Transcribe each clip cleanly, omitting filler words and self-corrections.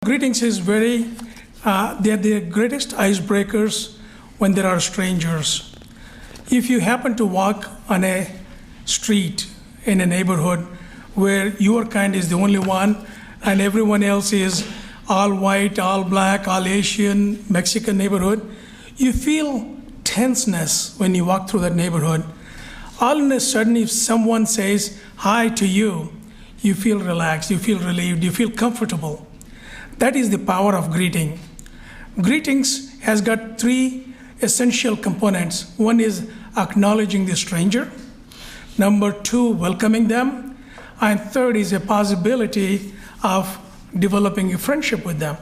greetings is they're the greatest icebreakers when there are strangers. If you happen to walk on a street in a neighborhood where your kind is the only one and everyone else is all white, all black, all Asian, Mexican neighborhood, you feel tenseness when you walk through that neighborhood. All of a sudden, if someone says hi to you, you feel relaxed, you feel relieved, you feel comfortable. That is the power of greeting. Greetings has got three essential components. One is acknowledging the stranger. Number two, welcoming them. And third is a possibility of developing a friendship with them.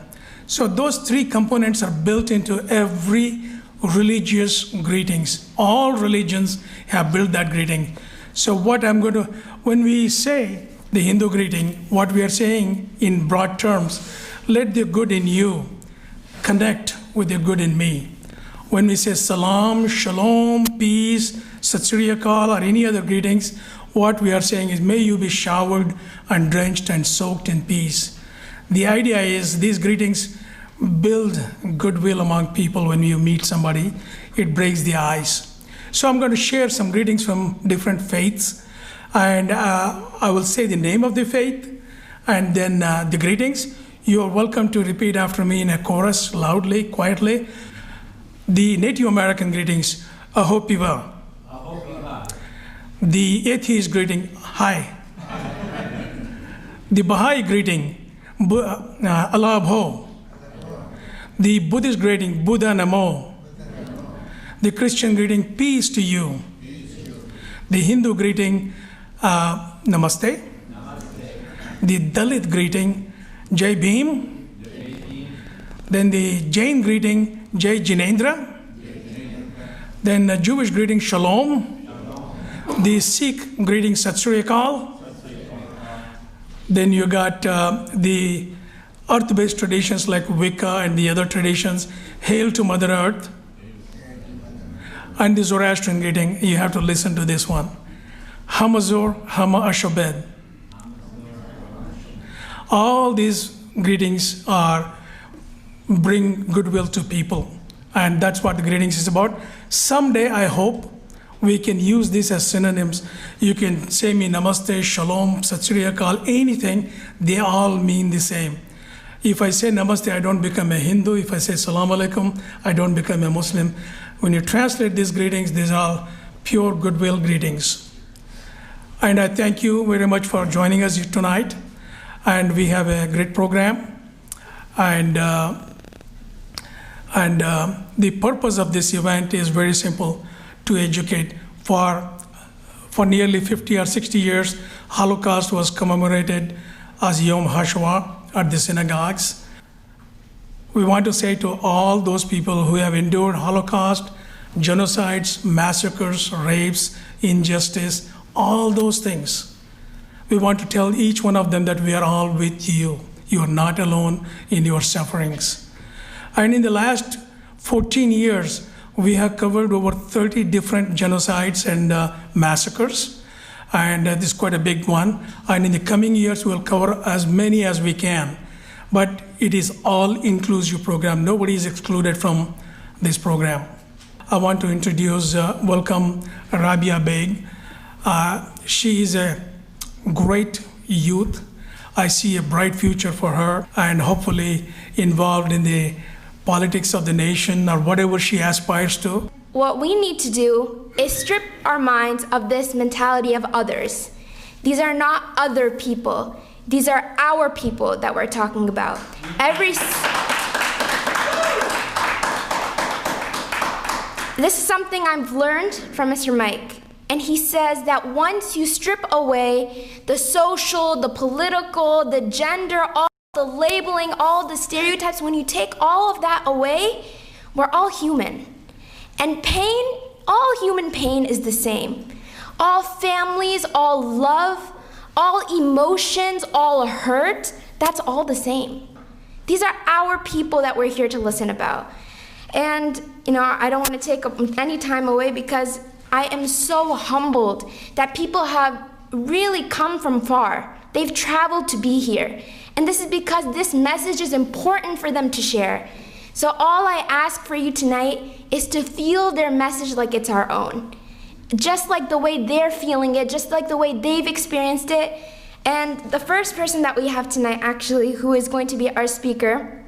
So those three components are built into every religious greetings. All religions have built that greeting. So when we say the Hindu greeting, what we are saying in broad terms, let the good in you connect with the good in me. When we say salam, shalom, peace, sat sri akal, or any other greetings, what we are saying is, may you be showered and drenched and soaked in peace. The idea is these greetings build goodwill among people. When you meet somebody, it breaks the ice. So I'm going to share some greetings from different faiths, and I will say the name of the faith and then the greetings. You are welcome to repeat after me in a chorus, loudly, quietly. The Native American greetings, aho piva. The atheist greeting, hi. The Baha'i greeting, Allah Abho. The Buddhist greeting, Buddha Namo. The Christian greeting, peace to you. The Hindu greeting, Namaste. The Dalit greeting, Jai Bhim. Then the Jain greeting, Jai Jinendra. Then the Jewish greeting, Shalom. The Sikh greeting, Sat Sri Akal. Then you got the earth-based traditions like Wicca and the other traditions, Hail to Mother Earth. And the Zoroastrian greeting, you have to listen to this one. Hamazor, Hama Ashobed. All these greetings bring goodwill to people. And that's what the greetings is about. Someday, I hope, we can use this as synonyms. You can say me namaste, shalom, sat sri akal, anything, they all mean the same. If I say namaste, I don't become a Hindu. If I say salam alaikum, I don't become a Muslim. When you translate these greetings, these are pure goodwill greetings. And I thank you very much for joining us tonight. And we have a great program. And the purpose of this event is very simple, to educate. For nearly 50 or 60 years, Holocaust was commemorated as Yom HaShoah at the synagogues. We want to say to all those people who have endured Holocaust, genocides, massacres, rapes, injustice, all those things, we want to tell each one of them that we are all with you. You are not alone in your sufferings. And in the last 14 years, we have covered over 30 different genocides and massacres. And this is quite a big one. And in the coming years, we'll cover as many as we can. But it is all-inclusive program. Nobody is excluded from this program. I want to welcome Rabia Beg. She is a great youth. I see a bright future for her, and hopefully involved in the politics of the nation or whatever she aspires to. What we need to do is strip our minds of this mentality of others. These are not other people. These are our people that we're talking about. This is something I've learned from Mr. Mike. And he says that once you strip away the social, the political, the gender, all the labeling, all the stereotypes, when you take all of that away, we're all human. And pain, all human pain is the same. All families, all love, all emotions, all hurt, that's all the same. These are our people that we're here to listen about. And, I don't want to take any time away because I am so humbled that people have really come from far. They've traveled to be here. And this is because this message is important for them to share. So all I ask for you tonight is to feel their message like it's our own. Just like the way they're feeling it, just like the way they've experienced it. And the first person that we have tonight, actually, who is going to be our speaker,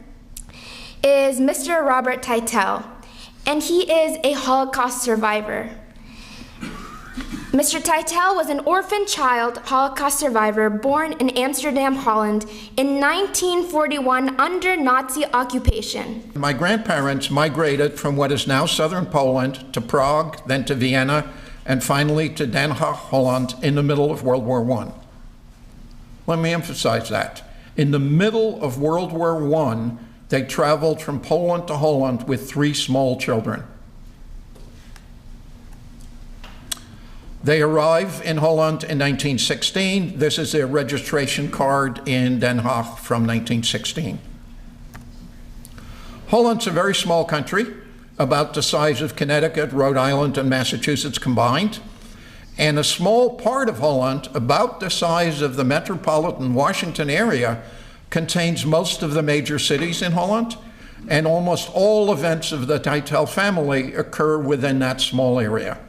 is Mr. Robert Teitel. And he is a Holocaust survivor. Mr. Teitel was an orphan child Holocaust survivor born in Amsterdam, Holland in 1941 under Nazi occupation. My grandparents migrated from what is now southern Poland to Prague, then to Vienna, and finally to Den Haag, Holland, in the middle of World War I. Let me emphasize that. In the middle of World War I, they traveled from Poland to Holland with 3 small children. They arrive in Holland in 1916. This is their registration card in Den Haag from 1916. Holland's a very small country, about the size of Connecticut, Rhode Island, and Massachusetts combined. And a small part of Holland, about the size of the metropolitan Washington area, contains most of the major cities in Holland, and almost all events of the Teitel family occur within that small area.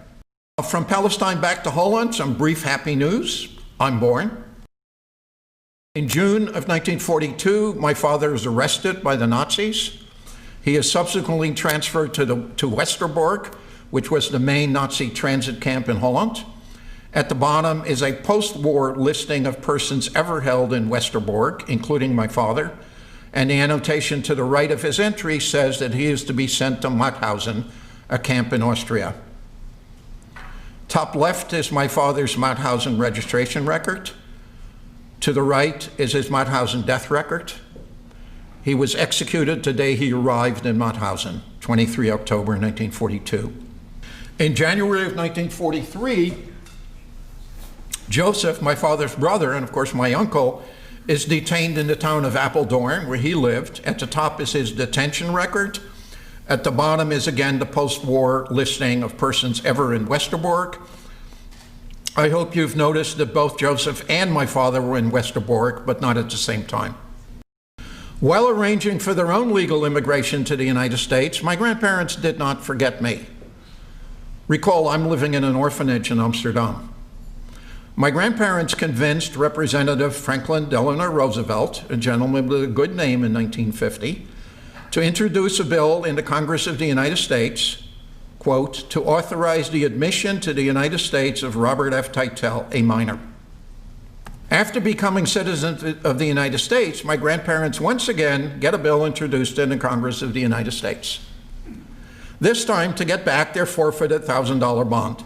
From Palestine back to Holland, some brief happy news. I'm born. In June of 1942, my father is arrested by the Nazis. He is subsequently transferred to Westerbork, which was the main Nazi transit camp in Holland. At the bottom is a post-war listing of persons ever held in Westerbork, including my father. And the annotation to the right of his entry says that he is to be sent to Mauthausen, a camp in Austria. Top left is my father's Mauthausen registration record. To the right is his Mauthausen death record. He was executed the day he arrived in Mauthausen, 23 October 1942. In January of 1943, Joseph, my father's brother, and of course my uncle, is detained in the town of Apeldoorn, where he lived. At the top is his detention record. At the bottom is again the post-war listing of persons ever in Westerbork. I hope you've noticed that both Joseph and my father were in Westerbork, but not at the same time. While arranging for their own legal immigration to the United States, my grandparents did not forget me. Recall, I'm living in an orphanage in Amsterdam. My grandparents convinced Representative Franklin Delano Roosevelt, a gentleman with a good name in 1950, to introduce a bill in the Congress of the United States, quote, to authorize the admission to the United States of Robert F. Teitel, a minor. After becoming citizens of the United States, my grandparents once again get a bill introduced in the Congress of the United States. This time to get back their forfeited $1,000 bond.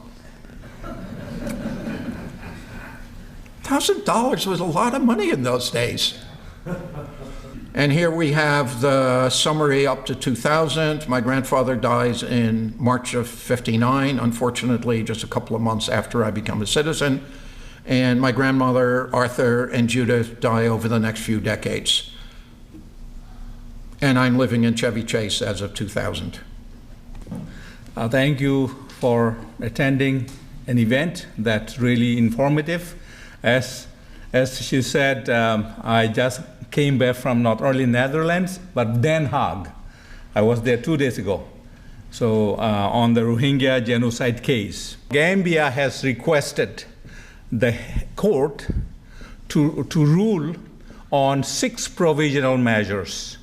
$1,000 was a lot of money in those days. And here we have the summary up to 2000. My grandfather dies in March of '59, unfortunately, just a couple of months after I become a citizen. And my grandmother, Arthur, and Judith die over the next few decades. And I'm living in Chevy Chase as of 2000. Thank you for attending an event that's really informative. As she said, I just came back from not only Netherlands, but Den Haag. I was there 2 days ago. So on the Rohingya genocide case. Gambia has requested the court to rule on 6 provisional measures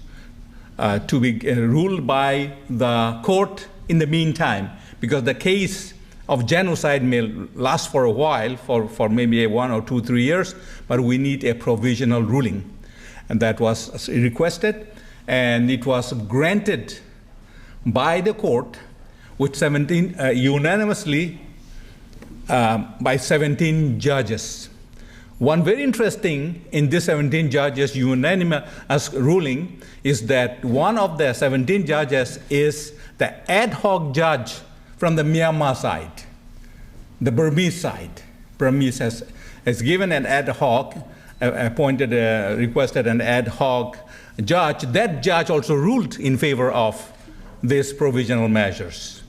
to be ruled by the court in the meantime, because the case of genocide may last for a while, for maybe 1 or 2, 3 years, but we need a provisional ruling. And that was requested, and it was granted by the court with 17, unanimously by 17 judges. One very interesting in this 17 judges unanimous ruling is that one of the 17 judges is the ad hoc judge from the Myanmar side, the Burmese side. Burmese has given an ad hoc, appointed, requested an ad hoc judge. That judge also ruled in favor of these provisional measures,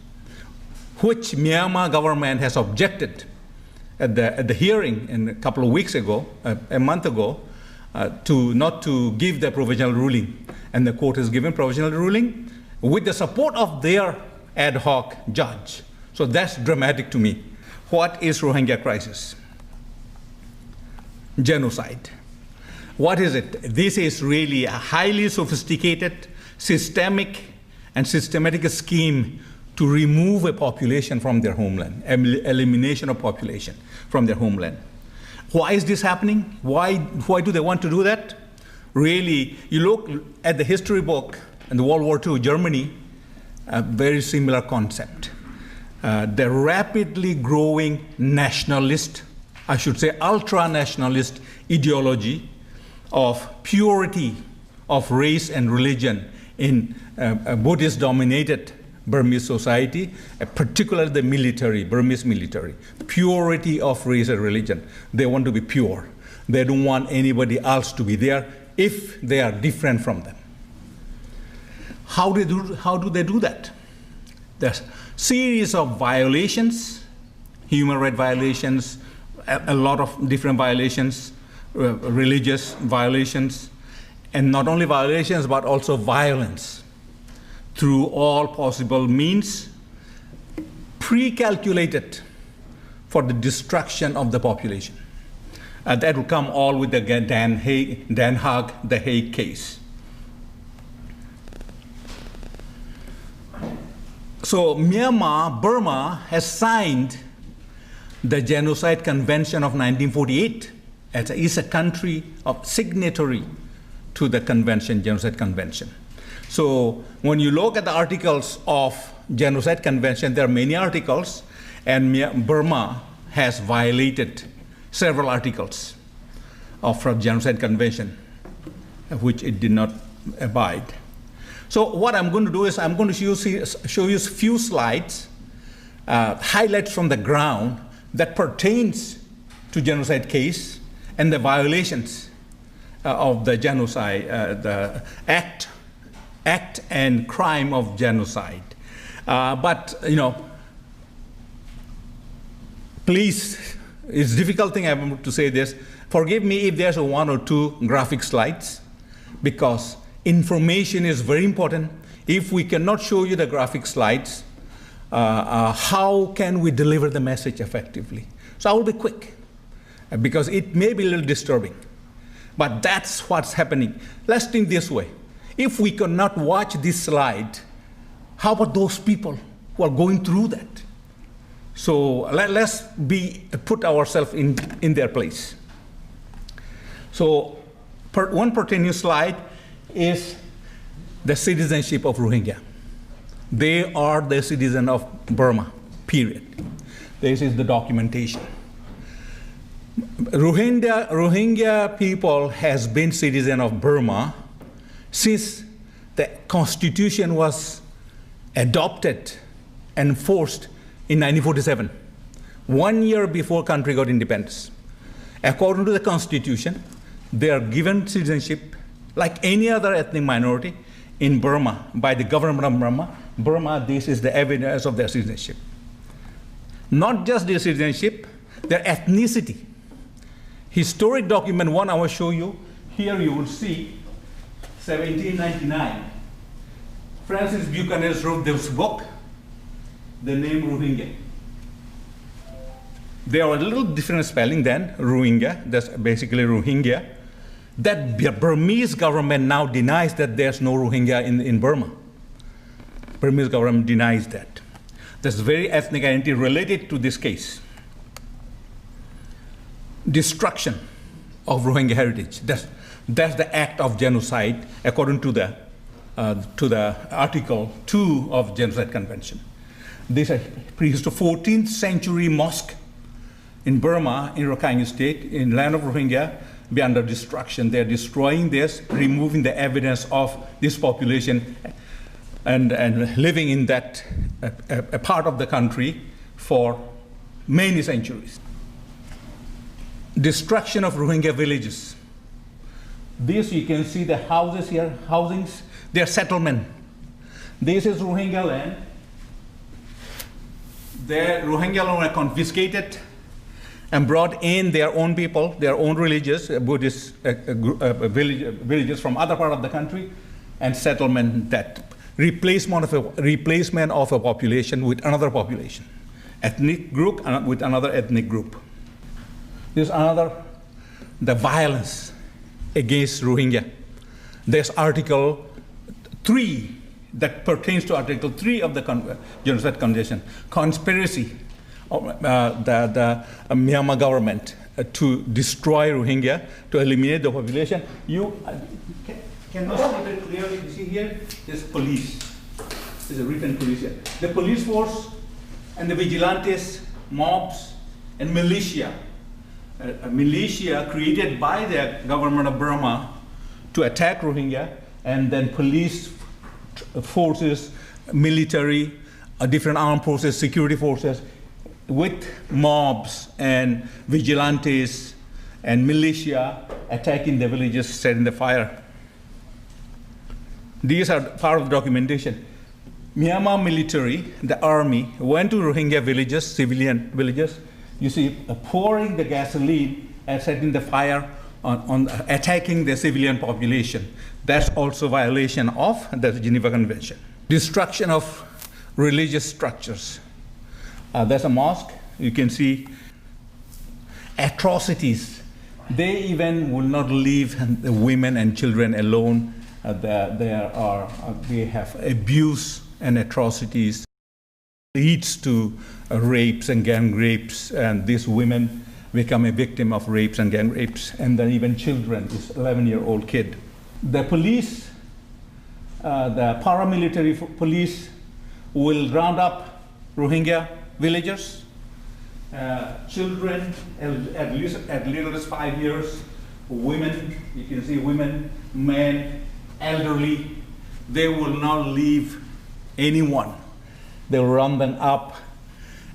which Myanmar government has objected at the hearing a couple of weeks ago, a month ago. not to give the provisional ruling. And the court has given provisional ruling with the support of their ad hoc judge. So that's dramatic to me. What is Rohingya crisis? Genocide. What is it? This is really a highly sophisticated, systemic, and systematic scheme to remove a population from their homeland, elimination of population from their homeland. Why is this happening? Why do they want to do that? Really, you look at the history book in the World War II, Germany, a very similar concept. The rapidly growing nationalist, I should say ultra-nationalist ideology of purity of race and religion in a Buddhist-dominated Burmese society, particularly the military, Burmese military, purity of race and religion. They want to be pure. They don't want anybody else to be there if they are different from them. How do they do that? There's a series of violations, human rights violations, a lot of different violations, religious violations, and not only violations but also violence through all possible means, pre-calculated for the destruction of the population. That will come all with the Den Haag, the Hague case. So Myanmar, Burma, has signed the Genocide Convention of 1948. It's a country of signatory to the convention, Genocide Convention. So when you look at the articles of Genocide Convention, there are many articles, and Burma has violated several articles of the Genocide Convention, which it did not abide. So what I'm going to do is I'm going to show you a few slides, highlights from the ground that pertains to genocide case and the violations of the genocide, the act and crime of genocide. But please, it's a difficult thing I'm to say this. Forgive me if there's one or two graphic slides, because information is very important. If we cannot show you the graphic slides, how can we deliver the message effectively? So I will be quick, because it may be a little disturbing, but that's what's happening. Let's think this way. If we cannot watch this slide, how about those people who are going through that? So let's put ourselves in their place. So one pertaining slide is the citizenship of Rohingya. They are the citizen of Burma, period. This is the documentation. Rohingya people has been citizen of Burma since the constitution was adopted and enforced in 1947, 1 year before country got independence. According to the constitution, they are given citizenship like any other ethnic minority in Burma by the government of Burma. Burma, this is the evidence of their citizenship. Not just their citizenship, their ethnicity. Historic document one I will show you. Here you will see 1799. Francis Buchanan wrote this book, the name Rohingya. They are a little different spelling than Rohingya, that's basically Rohingya. That Burmese government now denies that there's no Rohingya in Burma. Burmese government denies that. There's very ethnic identity related to this case. Destruction of Rohingya heritage. That's the act of genocide according to the Article 2 of Genocide Convention. This is a prehistoric 14th century mosque in Burma, in Rakhine State, in land of Rohingya, be under destruction. They're destroying this, removing the evidence of this population and living in that a part of the country for many centuries. Destruction of Rohingya villages. This you can see the houses here, housings, they're settlement. This is Rohingya land. The Rohingya land are confiscated and brought in their own people, their own religious, Buddhist villages from other part of the country, and settlement, that replacement of a population with another population, ethnic group with another ethnic group. There's the violence against Rohingya. There's Article 3 that pertains to Article 3 of the Genocide Convention, conspiracy of the Myanmar government to destroy Rohingya, to eliminate the population. You cannot see very clearly. You see here, there's police. There's a written police here. The police force and the vigilantes, mobs, and militia. A militia created by the government of Burma to attack Rohingya, and then police forces, military, different armed forces, security forces, with mobs and vigilantes and militia attacking the villages, setting the fire. These are part of the documentation. Myanmar military, the army, went to Rohingya villages, civilian villages. You see, pouring the gasoline and setting the fire on attacking the civilian population. That's also violation of the Geneva Convention. Destruction of religious structures. There's a mosque. You can see atrocities. They even will not leave the women and children alone. They have abuse and atrocities. Leads to rapes and gang rapes, and these women become a victim of rapes and gang rapes, and then even children, this 11-year-old kid. The police, the paramilitary police will round up Rohingya villagers, children at little as 5 years, women, you can see women, men, elderly. They will not leave anyone. They will run them up,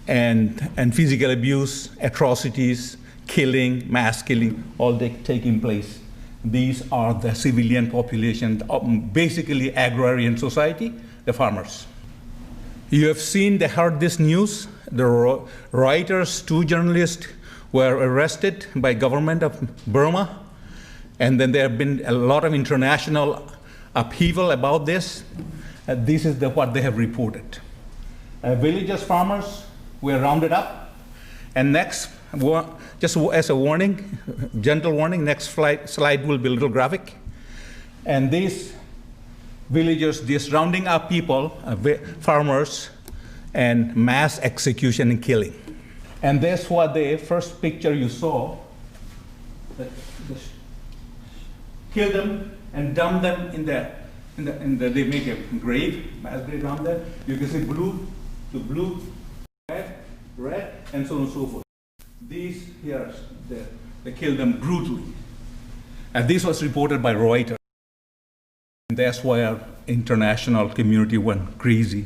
and physical abuse, atrocities, killing, mass killing, all taking place. These are the civilian population, basically agrarian society, the farmers. You have seen, heard this news. The writers, 2 journalists were arrested by government of Burma, and then there have been a lot of international upheaval about this. This is what they have reported. Villagers, farmers were rounded up, and next, just as a warning, gentle warning, next slide will be a little graphic. And these villagers, these rounding up people, farmers, and mass execution and killing. And that's what the first picture you saw, kill them and dump them in the they make a grave, mass grave down there. You can see blue to blue, red, and so on and so forth. These here, they killed them brutally. And this was reported by Reuters. And that's why our international community went crazy,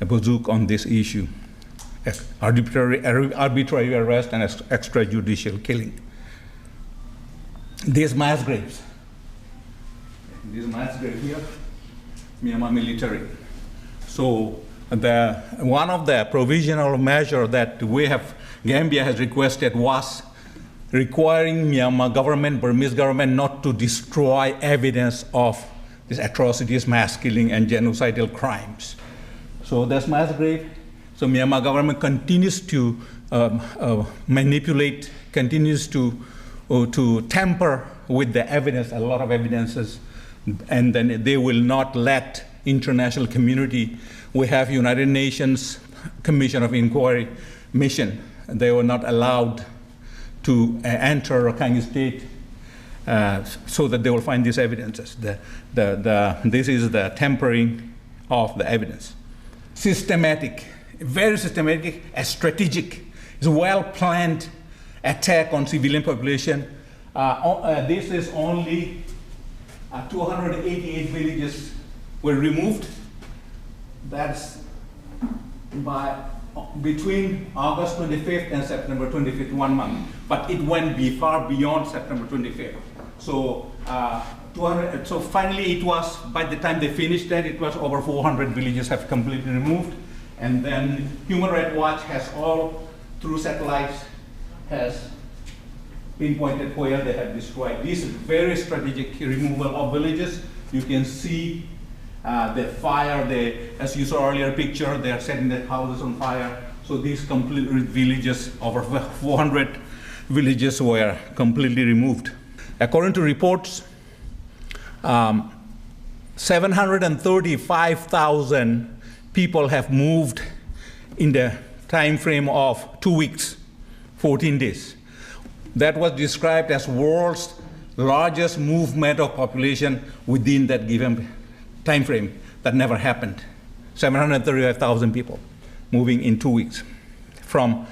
a bazooka on this issue. Arbitrary arrest and extrajudicial killing. These mass graves. These mass graves here, Myanmar military. So one of the provisional measures that Gambia has requested was requiring Myanmar government, Burmese government, not to destroy evidence of these atrocities, mass killing, and genocidal crimes. So that's mass grave. So Myanmar government continues to manipulate, continues to tamper with the evidence, a lot of evidences, and then they will not let international community. We have United Nations Commission of Inquiry mission. They were not allowed to enter Rakhine State so that they will find these evidences. This is the tampering of the evidence. Systematic, very systematic, strategic, it's well-planned attack on civilian population. This is only 288 villages were removed. That's between August 25th and September 25th, 1 month. But it went far beyond September 25th. So, so finally it was, by the time they finished that, it was over 400 villages have completely removed. And then Human Rights Watch has all, through satellites, has pinpointed where they have destroyed. This is very strategic removal of villages. You can see the fire, as you saw earlier picture, they are setting the houses on fire. So these complete villages, over 400 villages were completely removed. According to reports, 735,000 people have moved in the time frame of 2 weeks, 14 days. That was described as world's largest movement of population within that given time frame. That never happened. 735,000 people moving in 2 weeks from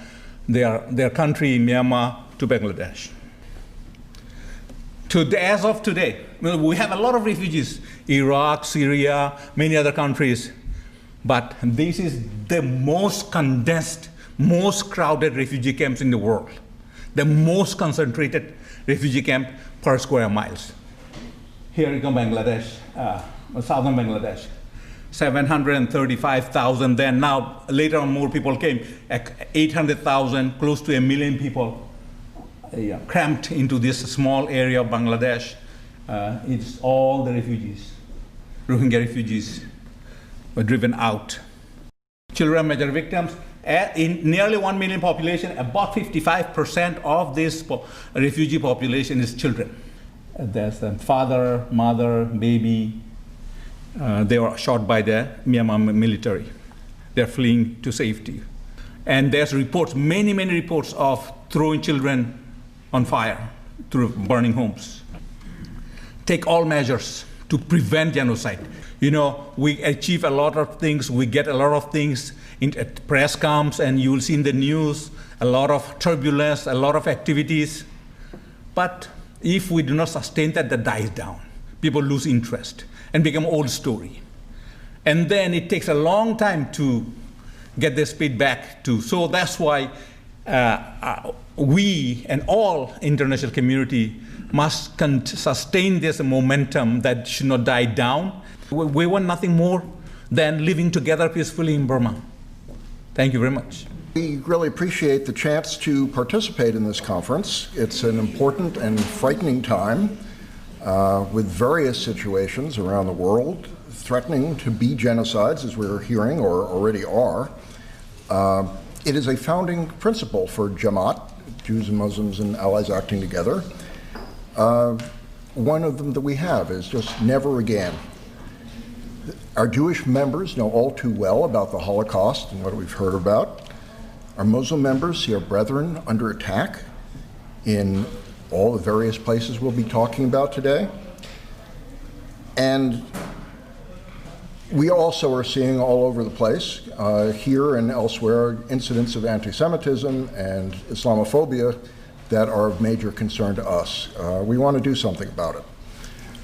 their country, Myanmar, to Bangladesh. As of today, we have a lot of refugees, Iraq, Syria, many other countries, but this is the most condensed, most crowded refugee camps in the world, the most concentrated refugee camp per square miles. Here you go, Bangladesh, southern Bangladesh, 735,000. Then now, later on, more people came, 800,000, close to 1 million people cramped into this small area of Bangladesh. It's all the refugees, Rohingya refugees, were driven out. Children major victims. In nearly 1 million population, about 55% of this refugee population is children. There's the father, mother, baby. They were shot by the Myanmar military. They're fleeing to safety. And there's reports, many reports of throwing children on fire through burning homes. Take all measures to prevent genocide. You know, we achieve a lot of things, we get a lot of things at press comps, and you'll see in the news a lot of turbulence, a lot of activities. But if we do not sustain that, that dies down. People lose interest and become old story. And then it takes a long time to get the speed back to. So that's why we and all international community must sustain this momentum that should not die down. We want nothing more than living together peacefully in Burma. Thank you very much. We really appreciate the chance to participate in this conference. It's an important and frightening time with various situations around the world threatening to be genocides, as we're hearing or already are. It is a founding principle for Jamaat, Jews and Muslims and allies acting together. One of them that we have is just never again. Our Jewish members know all too well about the Holocaust and what we've heard about. Our Muslim members see our brethren under attack in all the various places we'll be talking about today. And we also are seeing all over the place, here and elsewhere, incidents of anti-Semitism and Islamophobia that are of major concern to us. We want to do something about it.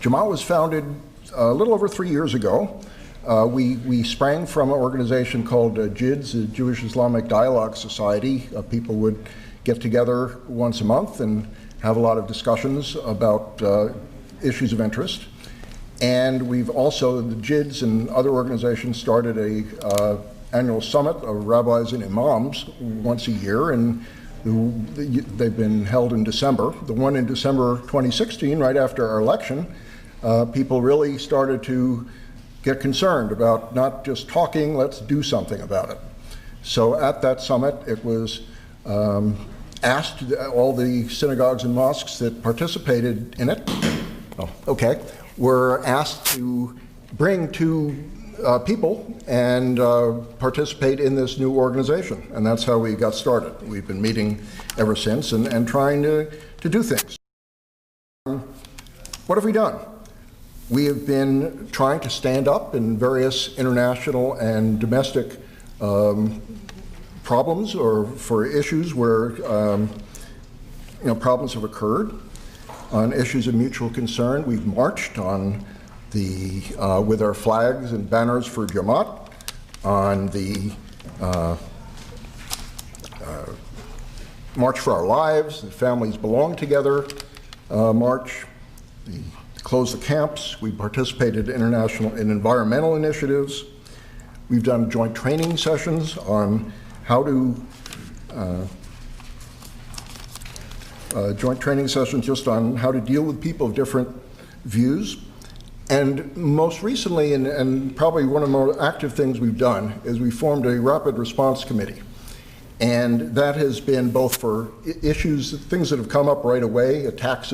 Jamaat was founded a little over 3 years ago. We sprang from an organization called JIDS, the Jewish Islamic Dialogue Society. People would get together once a month and have a lot of discussions about issues of interest. And we've also, the JIDS and other organizations, started a annual summit of rabbis and imams once a year, and they've been held in December. The one in December 2016, right after our election, people really started to get concerned about not just talking, let's do something about it. So at that summit, it was asked, all the synagogues and mosques that participated in it, were asked to bring two people and participate in this new organization. And that's how we got started. We've been meeting ever since and trying to do things. What have we done? We have been trying to stand up in various international and domestic problems or for issues where problems have occurred. On issues of mutual concern, we've marched on the with our flags and banners for Jamaat on the March for Our Lives, the Families Belong Together march, the Close the Camps. We participated in environmental initiatives. We've done joint training sessions on how to joint training sessions just on how to deal with people of different views. And most recently, and probably one of the more active things we've done, is we formed a rapid response committee. And that has been both for issues, things that have come up right away, attacks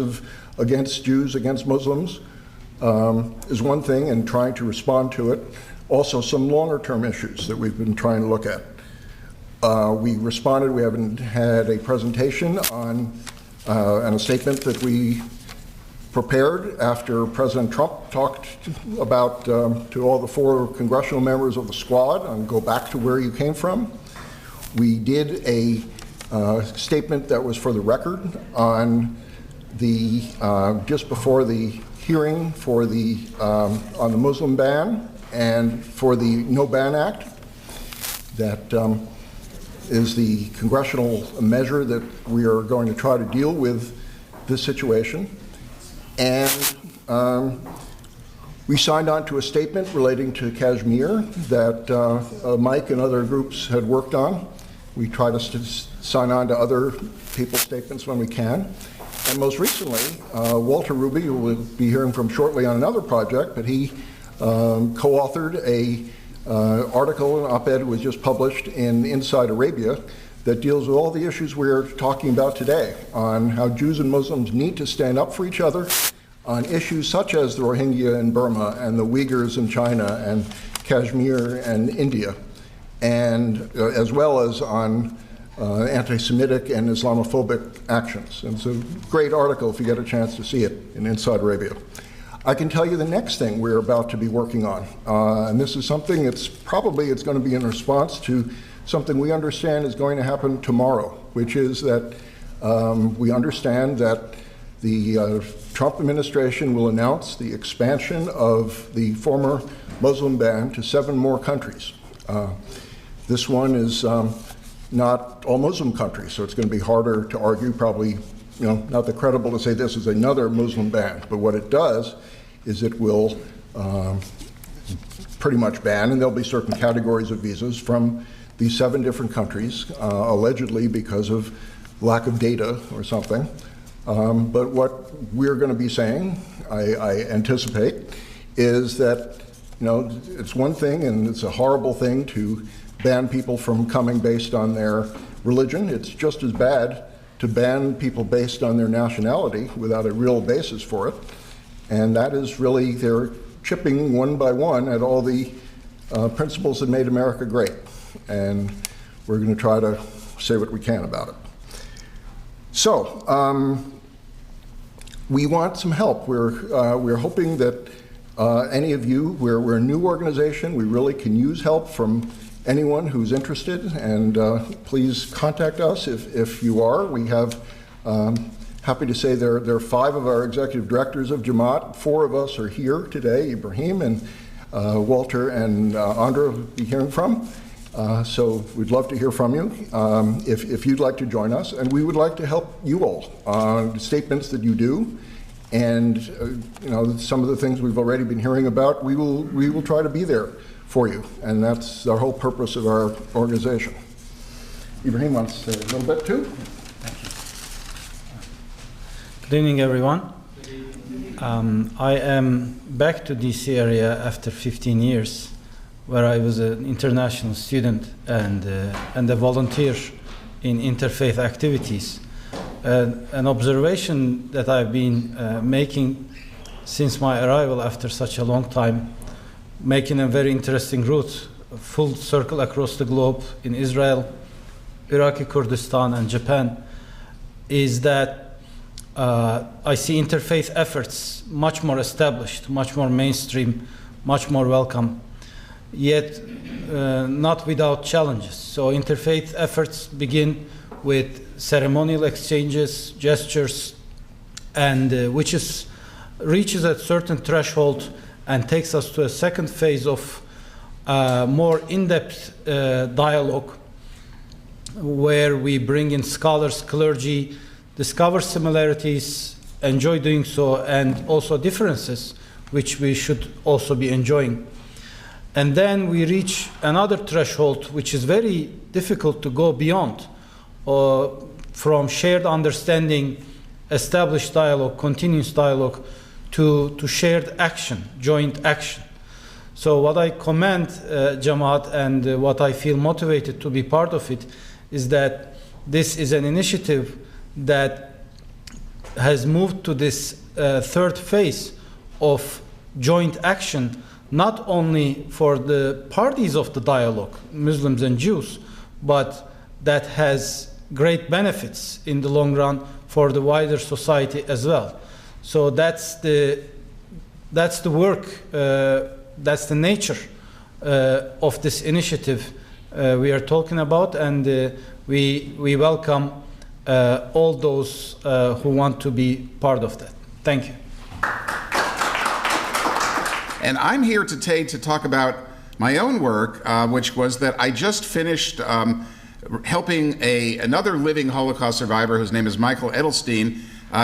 against Jews, against Muslims, is one thing, and trying to respond to it. Also some longer term issues that we've been trying to look at. We responded, we haven't had a presentation on, and a statement that we prepared after President Trump talked about to all the 4 congressional members of the squad on go back to where you came from. We did a statement that was for the record on the, just before the hearing for the, on the Muslim ban and for the No Ban Act. That is the congressional measure that we are going to try to deal with this situation. And we signed on to a statement relating to Kashmir that Mike and other groups had worked on. We try to sign on to other people's statements when we can. And most recently, Walter Ruby, who we'll be hearing from shortly on another project, but he co-authored a article, an op-ed was just published in Inside Arabia that deals with all the issues we're talking about today on how Jews and Muslims need to stand up for each other on issues such as the Rohingya in Burma and the Uyghurs in China and Kashmir and India, and as well as on anti-Semitic and Islamophobic actions. And it's a great article if you get a chance to see it in Inside Arabia. I can tell you the next thing we're about to be working on, and this is something it's going to be in response to something we understand is going to happen tomorrow, which is that we understand that the Trump administration will announce the expansion of the former Muslim ban to 7 more countries. This one is not all Muslim countries, so it's going to be harder to argue, probably, not that credible to say this is another Muslim ban, but what it does is it will pretty much ban, and there'll be certain categories of visas from these 7 different countries, allegedly because of lack of data or something. But what we're going to be saying, I anticipate, is that it's one thing, and it's a horrible thing to ban people from coming based on their religion. It's just as bad to ban people based on their nationality without a real basis for it. And that is really, they're chipping one by one at all the principles that made America great. And we're going to try to say what we can about it. So, we want some help. We're hoping that any of you, we're a new organization, we really can use help from anyone who's interested, and please contact us if you are. We have, happy to say there are 5 of our executive directors of Jamaat. 4 of us are here today, Ibrahim and Walter and Andra will be hearing from. So we'd love to hear from you if you'd like to join us, and we would like to help you all on statements that you do, and some of the things we've already been hearing about. We will try to be there for you, and that's the whole purpose of our organization. Ibrahim wants to say a little bit too. Good evening, everyone. I am back to DC area after 15 years, where I was an international student and a volunteer in interfaith activities. An observation that I've been making since my arrival after such a long time, making a very interesting route, a full circle across the globe in Israel, Iraqi Kurdistan, and Japan, is that I see interfaith efforts much more established, much more mainstream, much more welcome, yet not without challenges. So interfaith efforts begin with ceremonial exchanges, gestures, and which reaches a certain threshold and takes us to a second phase of more in-depth dialogue, where we bring in scholars, clergy, discover similarities, enjoy doing so, and also differences, which we should also be enjoying. And then we reach another threshold, which is very difficult to go beyond. from shared understanding, established dialogue, continuous dialogue, to shared action, joint action. So what I commend Jamaat and what I feel motivated to be part of it is that this is an initiative that has moved to this third phase of joint action, not only for the parties of the dialogue, Muslims and Jews, but that has great benefits in the long run for the wider society as well. So that's the work, that's the nature of this initiative we are talking about, and we welcome all those who want to be part of that. Thank you. And I'm here today to talk about my own work, which was that I just finished helping another living Holocaust survivor, whose name is Michael Edelstein,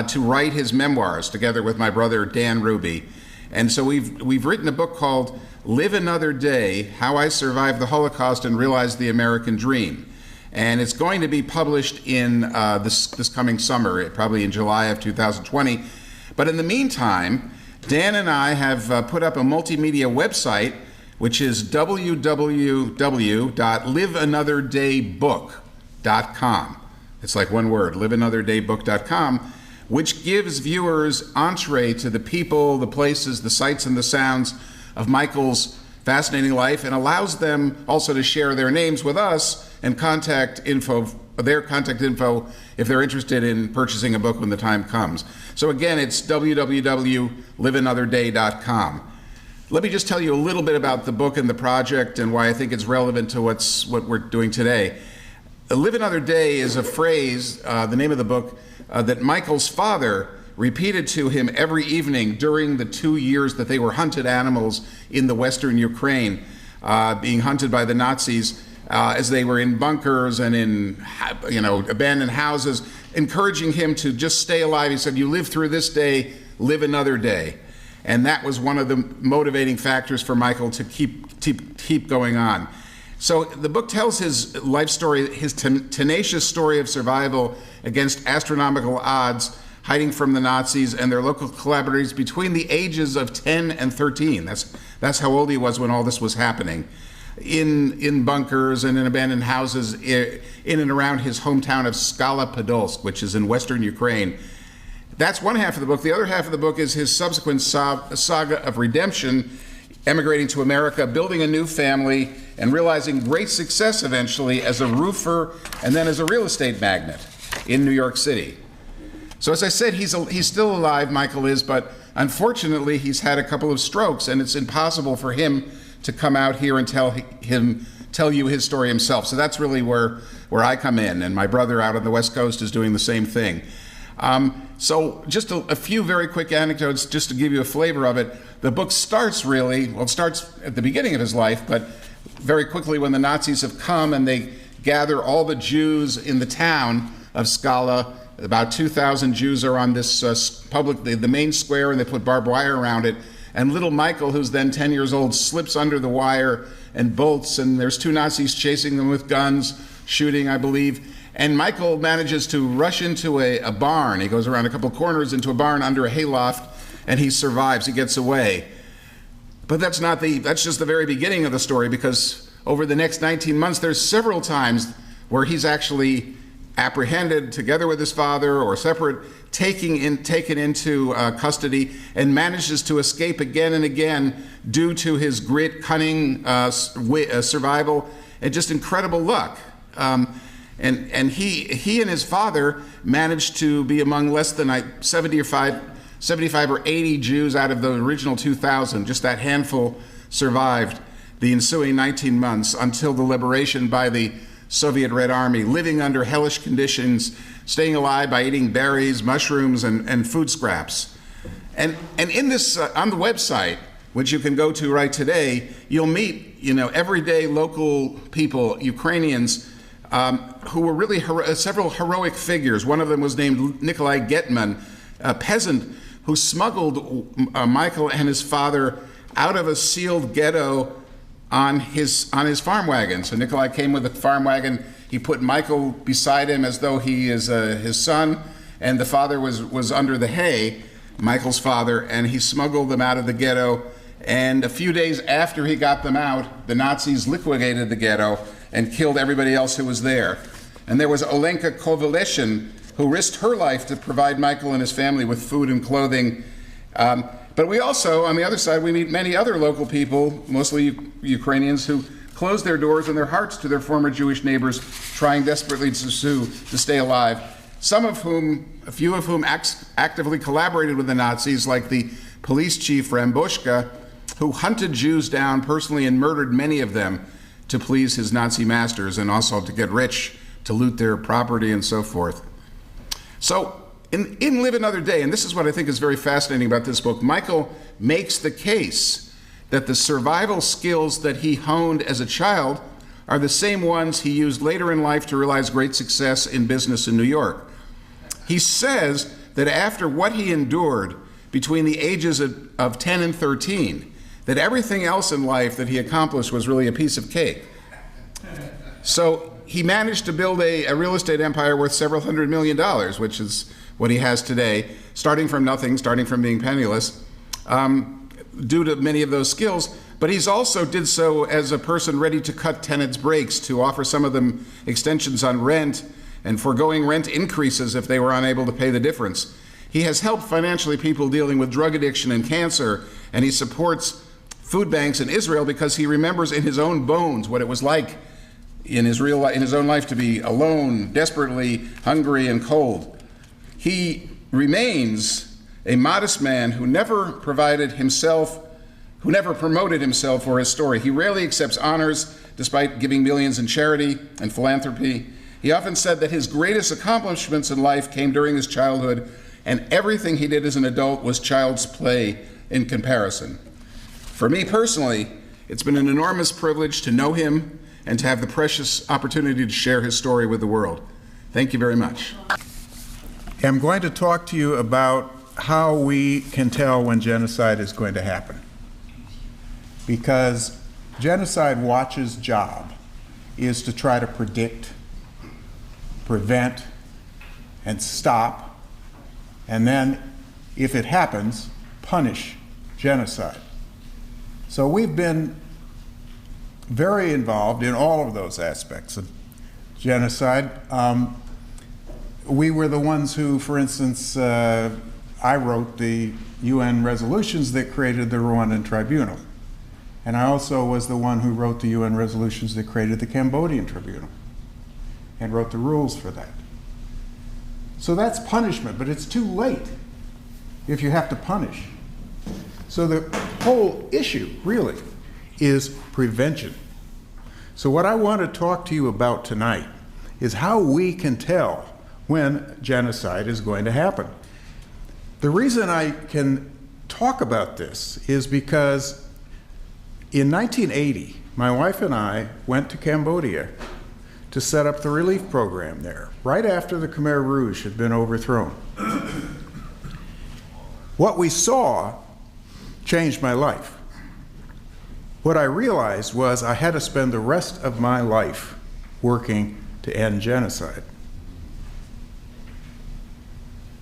to write his memoirs together with my brother Dan Ruby. And so we've written a book called Live Another Day: How I Survived the Holocaust and Realized the American Dream. And it's going to be published in this coming summer, probably in July of 2020. But in the meantime, Dan and I have put up a multimedia website, which is www.liveanotherdaybook.com. It's like one word, liveanotherdaybook.com, which gives viewers entree to the people, the places, the sights, and the sounds of Michael's fascinating life, and allows them also to share their names with us and their contact info if they're interested in purchasing a book when the time comes. So again, it's www.liveanotherdday.com. Let me just tell you a little bit about the book and the project and why I think it's relevant to what we're doing today. Live Another Day is a phrase, the name of the book, that Michael's father repeated to him every evening during the 2 years that they were hunted animals in the Western Ukraine, being hunted by the Nazis as they were in bunkers and in abandoned houses, encouraging him to just stay alive. He said, "You live through this day, live another day." And that was one of the motivating factors for Michael to keep going on. So the book tells his life story, his tenacious story of survival against astronomical odds, hiding from the Nazis and their local collaborators between the ages of 10 and 13. That's how old he was when all this was happening. In bunkers and in abandoned houses in and around his hometown of Skala Podolsk, which is in western Ukraine. That's one half of the book. The other half of the book is his subsequent saga of redemption, emigrating to America, building a new family, and realizing great success eventually as a roofer and then as a real estate magnate in New York City. So as I said, he's still alive, Michael is, but unfortunately he's had a couple of strokes, and it's impossible for him to come out here and tell you his story himself. So that's really where I come in, and my brother out on the West Coast is doing the same thing. So just a few very quick anecdotes just to give you a flavor of it. The book starts it starts at the beginning of his life, but very quickly when the Nazis have come and they gather all the Jews in the town of Skala. About 2,000 Jews are on this the main square, and they put barbed wire around it. And little Michael, who's then 10 years old, slips under the wire and bolts, and there's two Nazis chasing them with guns, shooting, I believe. And Michael manages to rush into a barn. He goes around a couple corners into a barn under a hayloft, and he survives. He gets away. But that's just the very beginning of the story, because over the next 19 months, there's several times where he's actually apprehended together with his father or separate, taken into custody, and manages to escape again and again due to his grit, cunning, survival, and just incredible luck. And he and his father managed to be among less than 75 or 80 Jews out of the original 2,000. Just that handful survived the ensuing 19 months until the liberation by the Soviet Red Army, living under hellish conditions, staying alive by eating berries, mushrooms, and food scraps. And in this, on the website, which you can go to right today, you'll meet, everyday local people, Ukrainians, who were really several heroic figures. One of them was named Nikolai Getman, a peasant who smuggled Michael and his father out of a sealed ghetto on his farm wagon. So Nikolai came with a farm wagon. He put Michael beside him as though he is his son, and the father was under the hay, Michael's father, and he smuggled them out of the ghetto. And a few days after he got them out, the Nazis liquidated the ghetto and killed everybody else who was there. And there was Olenka Kovaleshin, who risked her life to provide Michael and his family with food and clothing. But we also, on the other side, we meet many other local people, mostly Ukrainians, who closed their doors and their hearts to their former Jewish neighbors, trying desperately to stay alive. A few of whom actively collaborated with the Nazis, like the police chief Ramboshka, who hunted Jews down personally and murdered many of them to please his Nazi masters and also to get rich, to loot their property and so forth. So in Live Another Day, and this is what I think is very fascinating about this book, Michael makes the case that the survival skills that he honed as a child are the same ones he used later in life to realize great success in business in New York. He says that after what he endured between the ages of 10 and 13, that everything else in life that he accomplished was really a piece of cake. So he managed to build a real estate empire worth several $100 million, which is what he has today, starting from nothing, starting from being penniless, due to many of those skills. But he's also did so as a person ready to cut tenants' breaks, to offer some of them extensions on rent and foregoing rent increases if they were unable to pay the difference. He has helped financially people dealing with drug addiction and cancer, and he supports food banks in Israel because he remembers in his own bones what it was like in his own life to be alone, desperately hungry and cold. He remains a modest man who never promoted himself for his story. He rarely accepts honors despite giving millions in charity and philanthropy. He often said that his greatest accomplishments in life came during his childhood, and everything he did as an adult was child's play in comparison. For me personally, it's been an enormous privilege to know him and to have the precious opportunity to share his story with the world. Thank you very much. I'm going to talk to you about how we can tell when genocide is going to happen. Because Genocide Watch's job is to try to predict, prevent, and stop, and then, if it happens, punish genocide. So we've been very involved in all of those aspects of genocide. We were the ones who, for instance, I wrote the UN resolutions that created the Rwandan Tribunal. And I also was the one who wrote the UN resolutions that created the Cambodian Tribunal and wrote the rules for that. So that's punishment, but it's too late if you have to punish. So the whole issue, really, is prevention. So what I want to talk to you about tonight is how we can tell when genocide is going to happen. The reason I can talk about this is because in 1980, my wife and I went to Cambodia to set up the relief program there, right after the Khmer Rouge had been overthrown. What we saw changed my life. What I realized was I had to spend the rest of my life working to end genocide.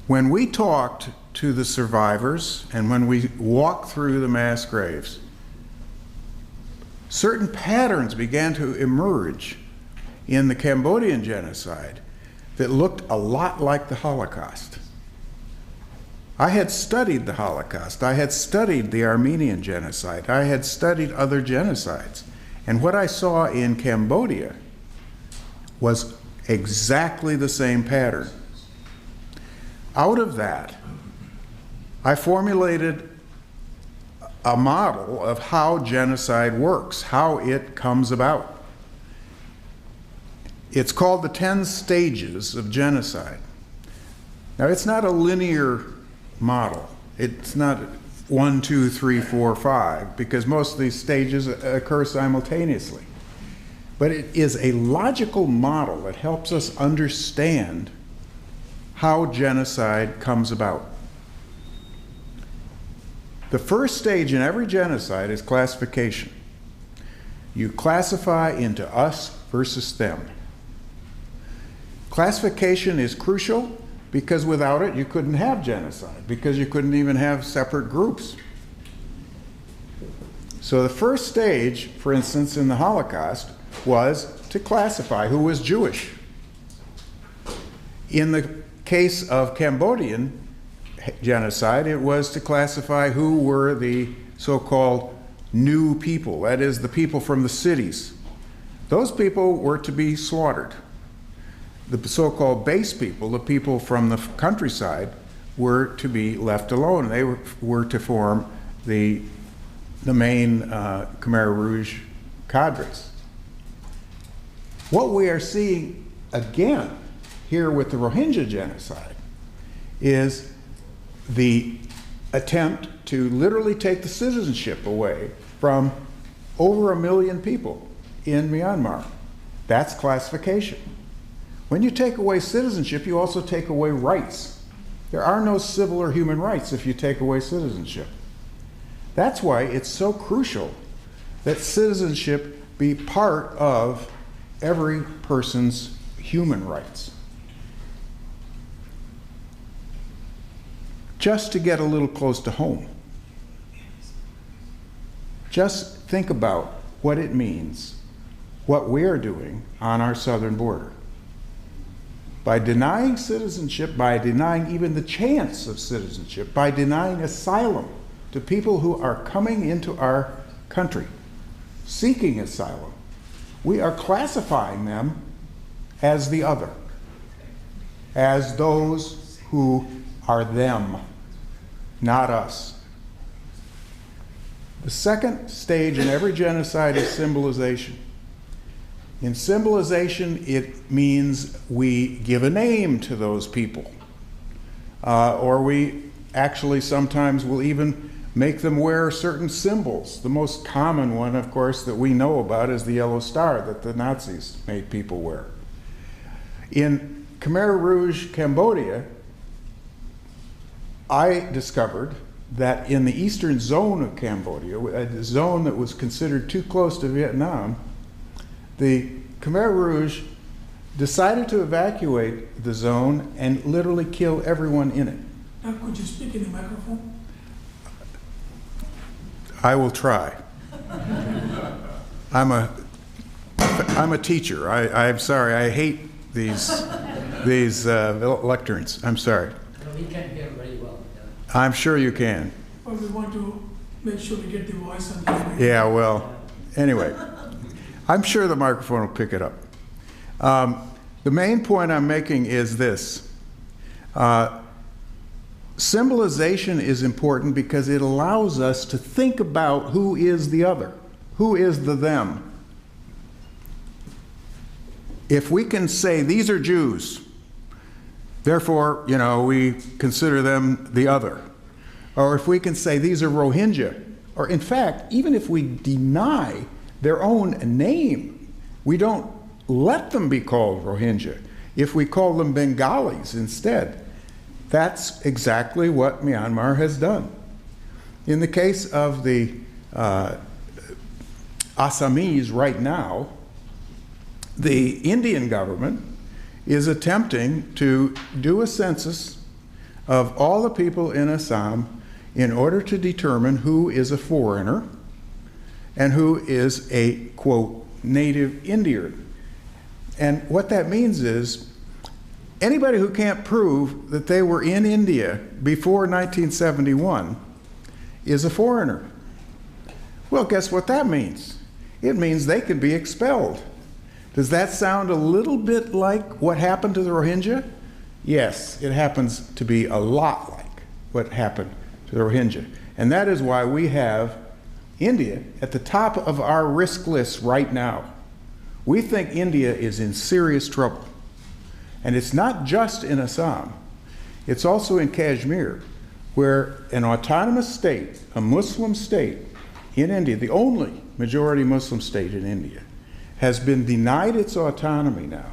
When we talked to the survivors and when we walked through the mass graves, certain patterns began to emerge in the Cambodian genocide that looked a lot like the Holocaust. I had studied the Holocaust. I had studied the Armenian genocide. I had studied other genocides. And what I saw in Cambodia was exactly the same pattern. Out of that, I formulated a model of how genocide works, how it comes about. It's called the 10 stages of genocide. Now, it's not a linear model. It's not 1, 2, 3, 4, 5, because most of these stages occur simultaneously. But it is a logical model that helps us understand how genocide comes about. The first stage in every genocide is classification. You classify into us versus them. Classification is crucial because without it you couldn't have genocide, because you couldn't even have separate groups. So the first stage, for instance, in the Holocaust was to classify who was Jewish. In the case of Cambodian genocide, it was to classify who were the so-called new people, that is, the people from the cities. Those people were to be slaughtered. The so-called base people, the people from the countryside, were to be left alone. They were to form the main Khmer Rouge cadres. What we are seeing again here with the Rohingya genocide is the attempt to literally take the citizenship away from over 1 million people in Myanmar. That's classification. When you take away citizenship, you also take away rights. There are no civil or human rights if you take away citizenship. That's why it's so crucial that citizenship be part of every person's human rights. Just to get a little close to home, just think about what it means, what we're doing on our southern border. By denying citizenship, by denying even the chance of citizenship, by denying asylum to people who are coming into our country, seeking asylum, we are classifying them as the other, as those who are them, not us. The second stage in every genocide is symbolization. In symbolization, it means we give a name to those people, or we actually sometimes will even make them wear certain symbols. The most common one, of course, that we know about is the yellow star that the Nazis made people wear. In Khmer Rouge, Cambodia, I discovered that in the eastern zone of Cambodia, a zone that was considered too close to Vietnam, the Khmer Rouge decided to evacuate the zone and literally kill everyone in it. Now, could you speak in the microphone? I will try. I'm a teacher. I'm sorry. I hate these lecterns. I'm sorry. No, we can hear very well. I'm sure you can. But we want to make sure we get the voice on the Yeah, well, anyway, I'm sure the microphone will pick it up. The main point I'm making is this. Symbolization is important because it allows us to think about who is the other, who is the them. If we can say these are Jews, therefore, you know, we consider them the other. Or if we can say these are Rohingya, or in fact, even if we deny their own name, we don't let them be called Rohingya. If we call them Bengalis instead, that's exactly what Myanmar has done. In the case of the Assamese right now, the Indian government is attempting to do a census of all the people in Assam in order to determine who is a foreigner and who is a, quote, native Indian. And what that means is anybody who can't prove that they were in India before 1971 is a foreigner. Well, guess what that means? It means they can be expelled. Does that sound a little bit like what happened to the Rohingya? Yes, it happens to be a lot like what happened to the Rohingya. And that is why we have India at the top of our risk list right now. We think India is in serious trouble. And it's not just in Assam, it's also in Kashmir, where an autonomous state, a Muslim state in India, the only majority Muslim state in India, has been denied its autonomy now,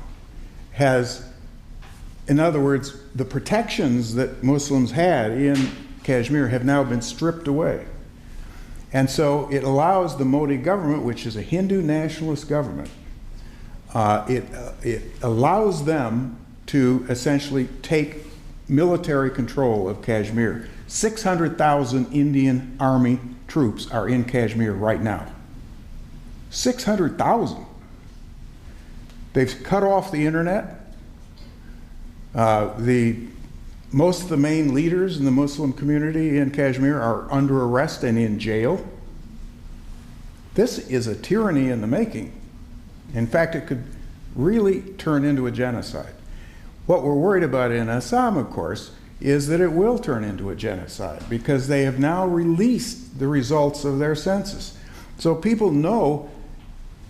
has, in other words, the protections that Muslims had in Kashmir have now been stripped away. And so it allows the Modi government, which is a Hindu nationalist government, it allows them to essentially take military control of Kashmir. 600,000 Indian Army troops are in Kashmir right now. 600,000. They've cut off the internet. Most of the main leaders in the Muslim community in Kashmir are under arrest and in jail. This is a tyranny in the making. In fact, it could really turn into a genocide. What we're worried about in Assam, of course, is that it will turn into a genocide because they have now released the results of their census. So people know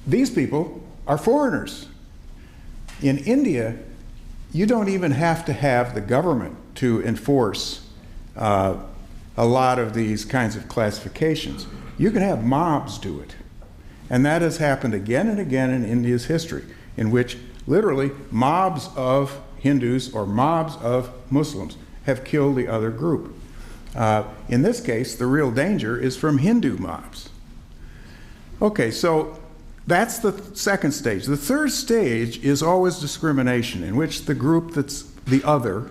these people are foreigners. In India, you don't even have to have the government to enforce a lot of these kinds of classifications. You can have mobs do it. And that has happened again and again in India's history, in which literally mobs of Hindus or mobs of Muslims have killed the other group. In this case, the real danger is from Hindu mobs. Okay, so that's the second stage. The third stage is always discrimination, in which the group that's the other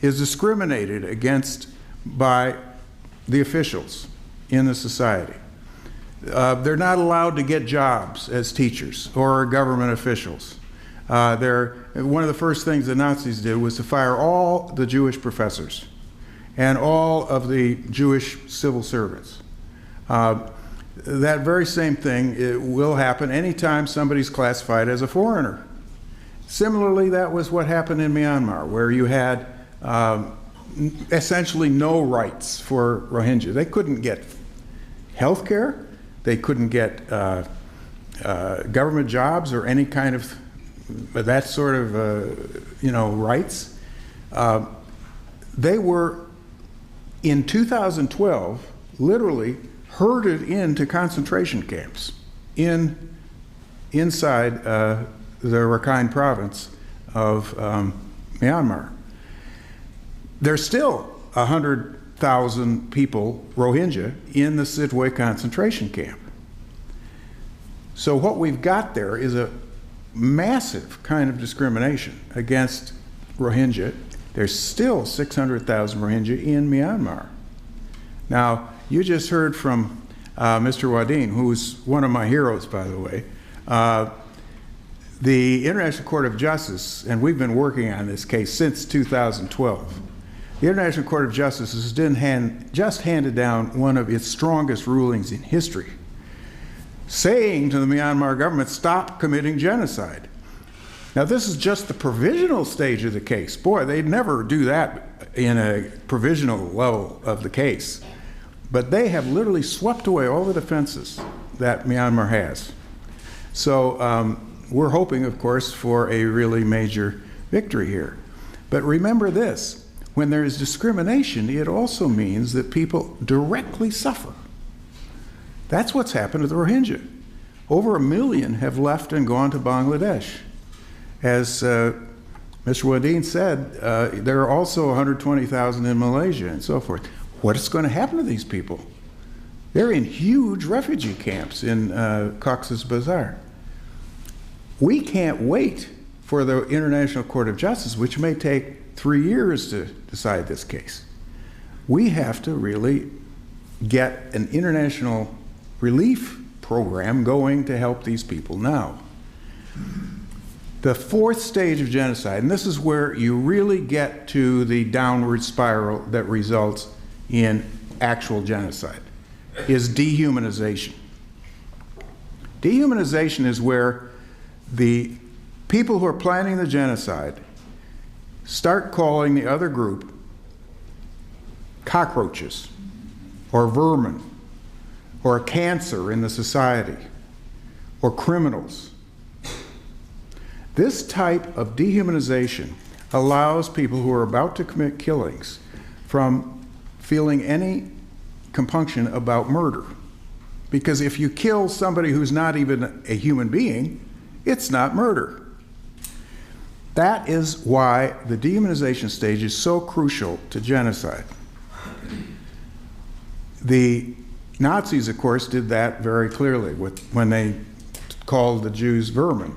is discriminated against by the officials in the society. They're not allowed to get jobs as teachers or government officials. One of the first things the Nazis did was to fire all the Jewish professors and all of the Jewish civil servants. That very same thing will happen anytime somebody's classified as a foreigner. Similarly, that was what happened in Myanmar, where you had essentially no rights for Rohingya. They couldn't get health care, they couldn't get government jobs or any kind of that sort of rights. They were, in 2012, literally herded into concentration camps inside the Rakhine province of Myanmar. There's still 100,000 people, Rohingya, in the Sidhway concentration camp. So what we've got there is a massive kind of discrimination against Rohingya. There's still 600,000 Rohingya in Myanmar. Now, you just heard from Mr. Wadeen, who's one of my heroes, by the way. The International Court of Justice, and we've been working on this case since 2012, the International Court of Justice has just handed down one of its strongest rulings in history, saying to the Myanmar government, stop committing genocide. Now, this is just the provisional stage of the case. Boy, they'd never do that in a provisional level of the case. But they have literally swept away all the defenses that Myanmar has. So we're hoping, of course, for a really major victory here. But remember this, when there is discrimination, it also means that people directly suffer. That's what's happened to the Rohingya. Over 1 million have left and gone to Bangladesh. As Mr. Wadeen said, there are also 120,000 in Malaysia and so forth. What is going to happen to these people? They're in huge refugee camps in Cox's Bazar. We can't wait for the International Court of Justice, which may take 3 years to decide this case. We have to really get an international relief program going to help these people now. The fourth stage of genocide, and this is where you really get to the downward spiral that results in actual genocide, is dehumanization. Dehumanization is where the people who are planning the genocide start calling the other group cockroaches or vermin or a cancer in the society or criminals. This type of dehumanization allows people who are about to commit killings from feeling any compunction about murder. Because if you kill somebody who's not even a human being, it's not murder. That is why the dehumanization stage is so crucial to genocide. The Nazis, of course, did that very clearly when they called the Jews vermin.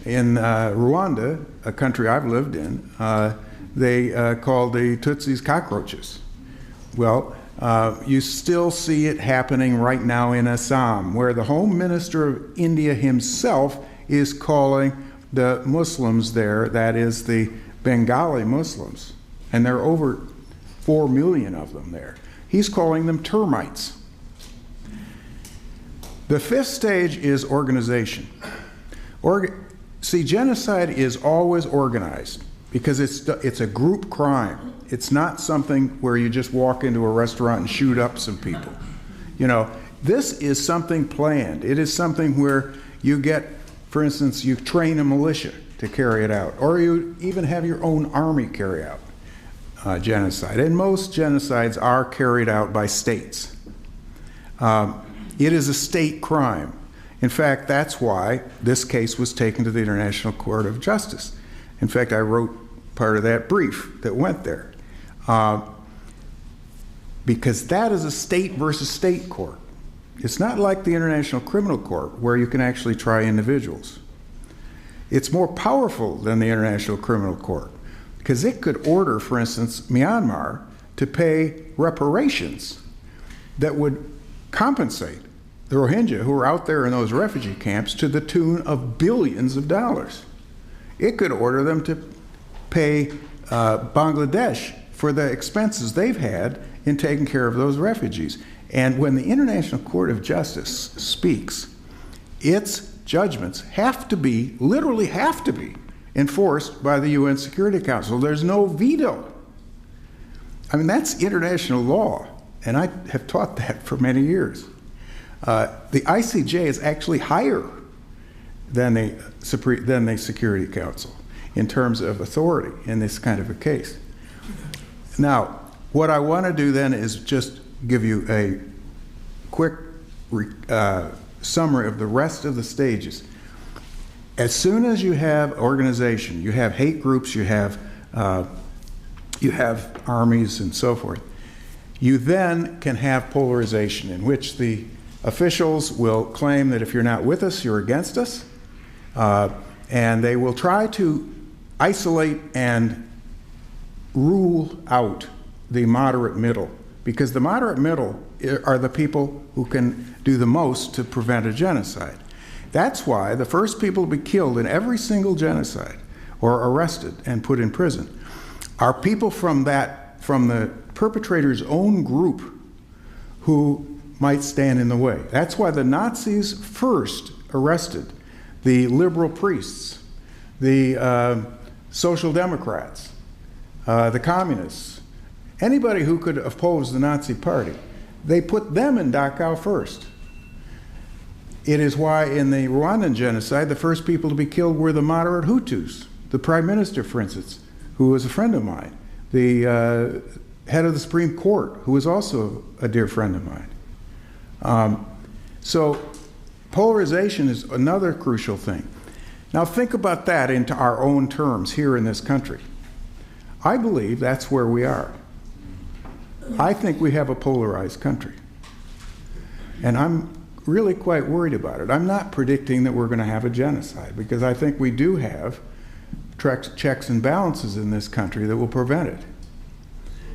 in Rwanda, a country I've lived in, they called the Tutsis cockroaches. Well, you still see it happening right now in Assam, where the Home Minister of India himself is calling the Muslims there, that is the Bengali Muslims, and there are over 4 million of them there. He's calling them termites. The fifth stage is organization. See, genocide is always organized because it's a group crime. It's not something where you just walk into a restaurant and shoot up some people. You know, this is something planned. It is something where you get, for instance, you train a militia to carry it out, or you even have your own army carry out genocide. And most genocides are carried out by states. It is a state crime. In fact, that's why this case was taken to the International Court of Justice. In fact, I wrote part of that brief that went there. Because that is a state versus state court. It's not like the International Criminal Court where you can actually try individuals. It's more powerful than the International Criminal Court because it could order, for instance, Myanmar to pay reparations that would compensate the Rohingya who are out there in those refugee camps to the tune of billions of dollars. It could order them to pay Bangladesh for the expenses they've had in taking care of those refugees. And when the International Court of Justice speaks, its judgments have to be, literally have to be, enforced by the UN Security Council. There's no veto. I mean, that's international law, and I have taught that for many years. The ICJ is actually higher than the Security Council in terms of authority in this kind of a case. Now, what I want to do then is just give you a quick summary of the rest of the stages. As soon as you have organization, you have hate groups, you have armies and so forth, you then can have polarization in which the officials will claim that if you're not with us, you're against us, and they will try to isolate and rule out the moderate middle, because the moderate middle are the people who can do the most to prevent a genocide. That's why the first people to be killed in every single genocide or arrested and put in prison are people from the perpetrator's own group who might stand in the way. That's why the Nazis first arrested the liberal priests, the social democrats, the communists, anybody who could oppose the Nazi party. They put them in Dachau first. It is why in the Rwandan genocide, the first people to be killed were the moderate Hutus. The prime minister, for instance, who was a friend of mine, the head of the Supreme Court, who was also a dear friend of mine. So polarization is another crucial thing. Now think about that into our own terms here in this country. I believe that's where we are. I think we have a polarized country. And I'm really quite worried about it. I'm not predicting that we're going to have a genocide, because I think we do have checks and balances in this country that will prevent it.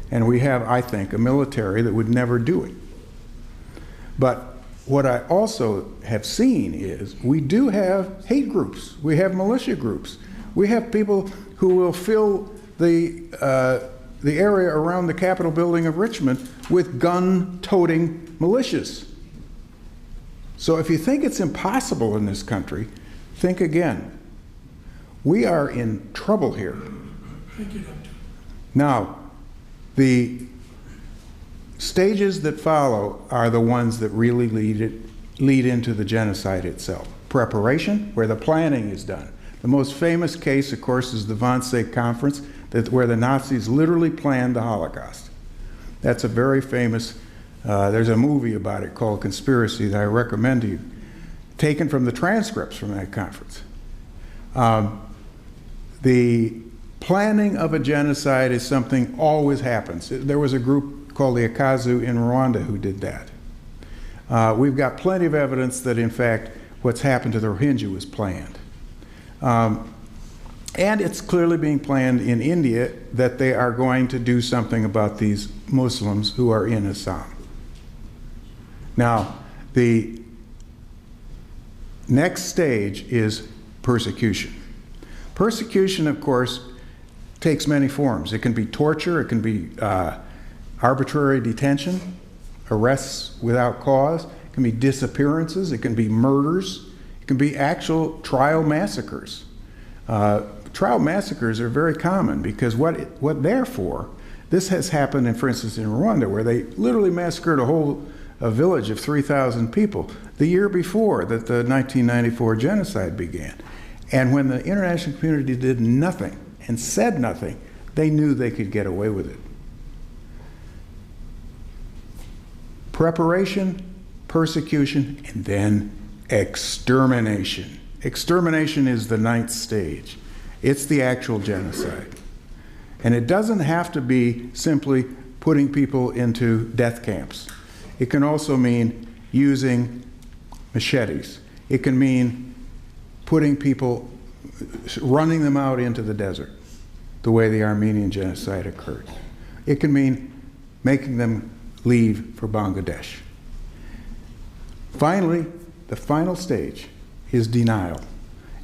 And we have, I think, a military that would never do it. But what I also have seen is we do have hate groups. We have militia groups. We have people who will fill the area around the Capitol building of Richmond with gun-toting militias. So if you think it's impossible in this country, think again. We are in trouble here. Thank you, Doctor. Now, the stages that follow are the ones that really lead into the genocide itself. Preparation, where the planning is done. The most famous case, of course, is the Wannsee Conference, where the Nazis literally planned the Holocaust. That's a very famous, there's a movie about it called Conspiracy that I recommend to you, taken from the transcripts from that conference. The planning of a genocide is something always happens. There was a group called the Akazu in Rwanda who did that. We've got plenty of evidence that, in fact, what's happened to the Rohingya was planned. And it's clearly being planned in India that they are going to do something about these Muslims who are in Assam. Now, the next stage is persecution. Persecution, of course, takes many forms. It can be torture, it can be arbitrary detention, arrests without cause, it can be disappearances, it can be murders, it can be actual trial massacres. Trial massacres are very common because what they're for, this has happened, for instance, in Rwanda, where they literally massacred a village of 3,000 people the year before that the 1994 genocide began. And when the international community did nothing and said nothing, they knew they could get away with it. Preparation, persecution, and then extermination. Extermination is the 9th stage. It's the actual genocide. And it doesn't have to be simply putting people into death camps. It can also mean using machetes. It can mean putting people, running them out into the desert, the way the Armenian genocide occurred. It can mean making them leave for Bangladesh. Finally, the final stage is denial.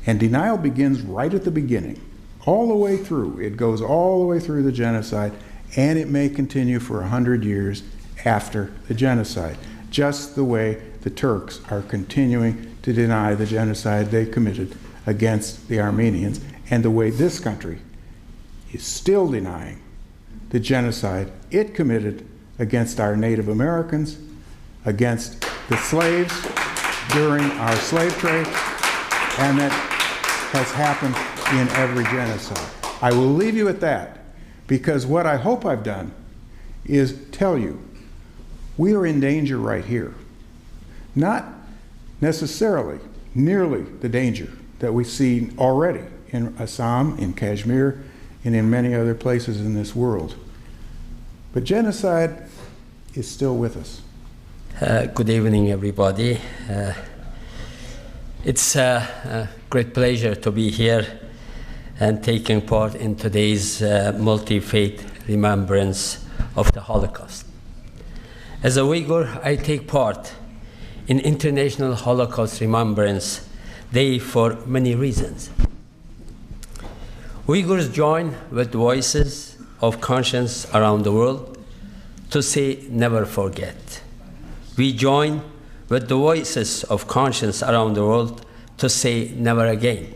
And denial begins right at the beginning, all the way through. It goes all the way through the genocide, and it may continue for 100 years after the genocide, just the way the Turks are continuing to deny the genocide they committed against the Armenians, and the way this country is still denying the genocide it committed against our Native Americans, against the slaves during our slave trade, and that has happened in every genocide. I will leave you at that, because what I hope I've done is tell you we are in danger right here. Not necessarily nearly the danger that we see already in Assam, in Kashmir, and in many other places in this world. But genocide is still with us. Good evening, everybody. It's a great pleasure to be here and taking part in today's multi-faith remembrance of the Holocaust. As a Uyghur, I take part in International Holocaust Remembrance Day for many reasons. Uyghurs join with voices of conscience around the world to say never forget. We join with the voices of conscience around the world to say never again.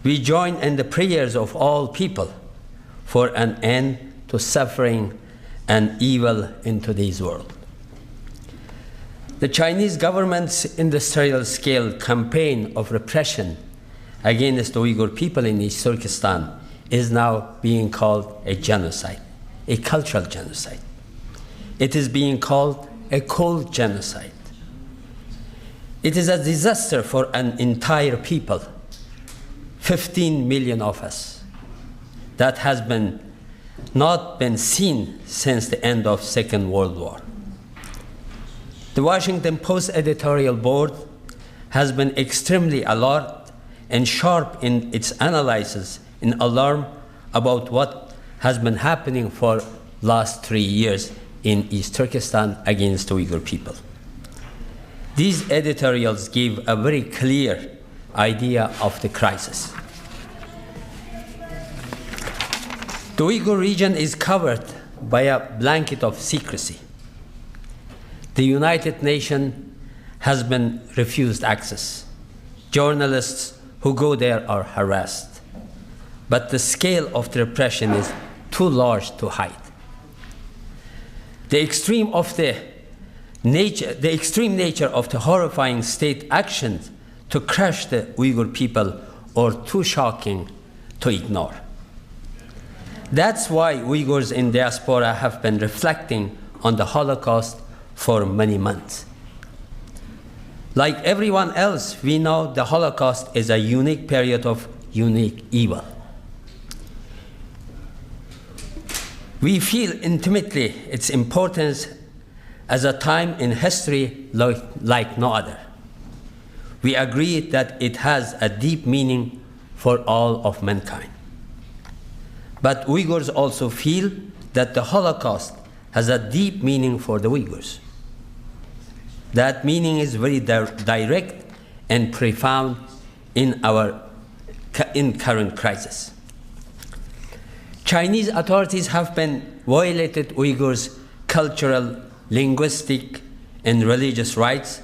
We join in the prayers of all people for an end to suffering and evil in today's world. The Chinese government's industrial-scale campaign of repression against the Uyghur people in East Turkestan is now being called a genocide, a cultural genocide. It is being called a cold genocide. It is a disaster for an entire people, 15 million of us, that has not been seen since the end of Second World War. The Washington Post editorial board has been extremely alert and sharp in its analysis in alarm about what has been happening for last 3 years in East Turkestan against the Uyghur people. These editorials give a very clear idea of the crisis. The Uyghur region is covered by a blanket of secrecy. The United Nations has been refused access. Journalists who go there are harassed. But the scale of the repression is too large to hide. The extreme nature of the horrifying state actions to crush the Uyghur people are too shocking to ignore. That's why Uyghurs in diaspora have been reflecting on the Holocaust for many months. Like everyone else, we know the Holocaust is a unique period of unique evil. We feel intimately its importance as a time in history like no other. we agree that it has a deep meaning for all of mankind. But Uyghurs also feel that the Holocaust has a deep meaning for the Uyghurs. That meaning is very direct and profound in current crisis. Chinese authorities have been violated Uyghurs' cultural, linguistic, and religious rights,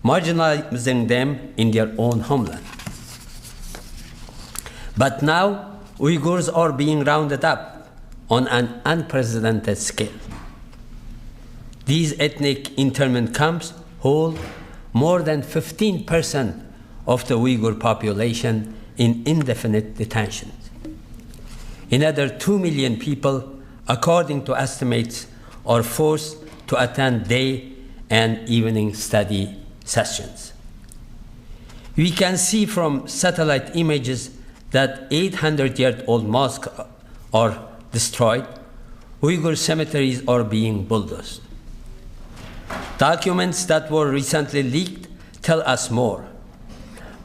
marginalizing them in their own homeland. But now, Uyghurs are being rounded up on an unprecedented scale. These ethnic internment camps hold more than 15% of the Uyghur population in indefinite detention. Another 2 million people, according to estimates, are forced to attend day and evening study sessions. We can see from satellite images that 800-year-old mosques are destroyed. Uyghur cemeteries are being bulldozed. Documents that were recently leaked tell us more.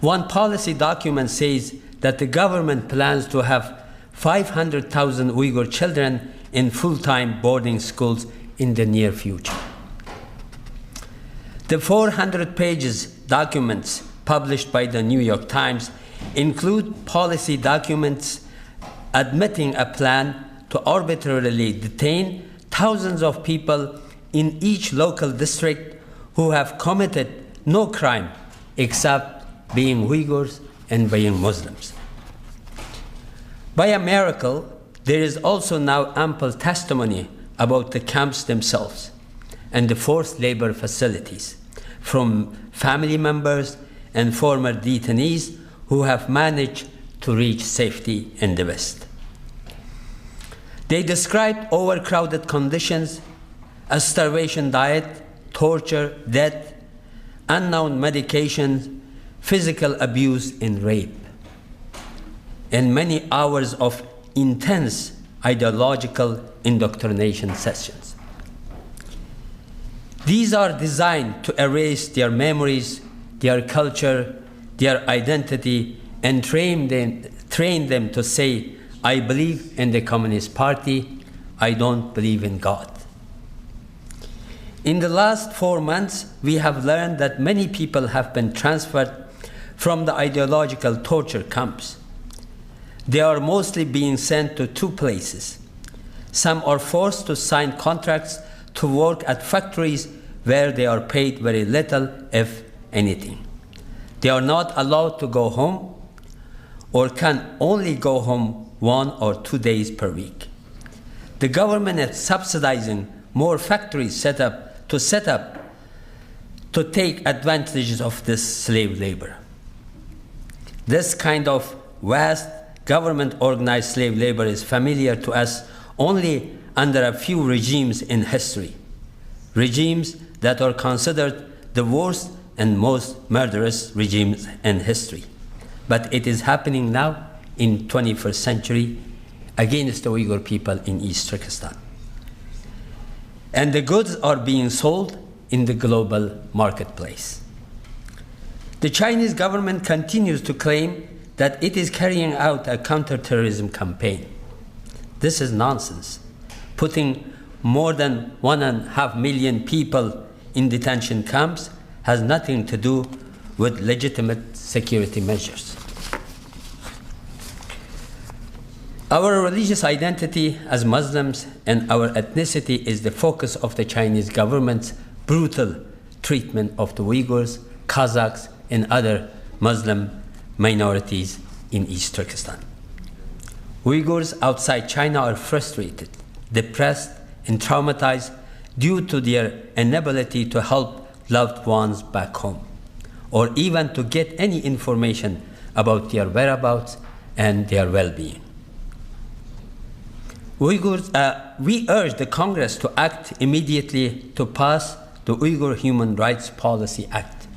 One policy document says that the government plans to have 500,000 Uyghur children in full-time boarding schools in the near future. The 400 pages documents published by the New York Times include policy documents admitting a plan to arbitrarily detain thousands of people in each local district who have committed no crime except being Uyghurs and being Muslims. By a miracle, there is also now ample testimony about the camps themselves and the forced labor facilities from family members and former detainees who have managed to reach safety in the West. They described overcrowded conditions, a starvation diet, torture, death, unknown medications, physical abuse and rape, and many hours of intense ideological indoctrination sessions. These are designed to erase their memories, their culture, their identity, and train them to say, I believe in the Communist Party, I don't believe in God. In the last 4 months, we have learned that many people have been transferred from the ideological torture camps. They are mostly being sent to 2 places. Some are forced to sign contracts to work at factories where they are paid very little, if anything. They are not allowed to go home or can only go home 1 or 2 days per week. The government is subsidizing more factories to take advantage of this slave labor. This kind of vast government-organized slave labor is familiar to us only under a few regimes in history, regimes that are considered the worst and most murderous regimes in history. But it is happening now in 21st century against the Uyghur people in East Turkestan. And the goods are being sold in the global marketplace. The Chinese government continues to claim that it is carrying out a counterterrorism campaign. This is nonsense. Putting more than 1.5 million people in detention camps has nothing to do with legitimate security measures. Our religious identity as Muslims and our ethnicity is the focus of the Chinese government's brutal treatment of the Uyghurs, Kazakhs, and other Muslim minorities in East Turkestan. Uyghurs outside China are frustrated, depressed, and traumatized due to their inability to help loved ones back home, or even to get any information about their whereabouts and their well-being. We urge the Congress to act immediately to pass the Uyghur Human Rights Policy Act.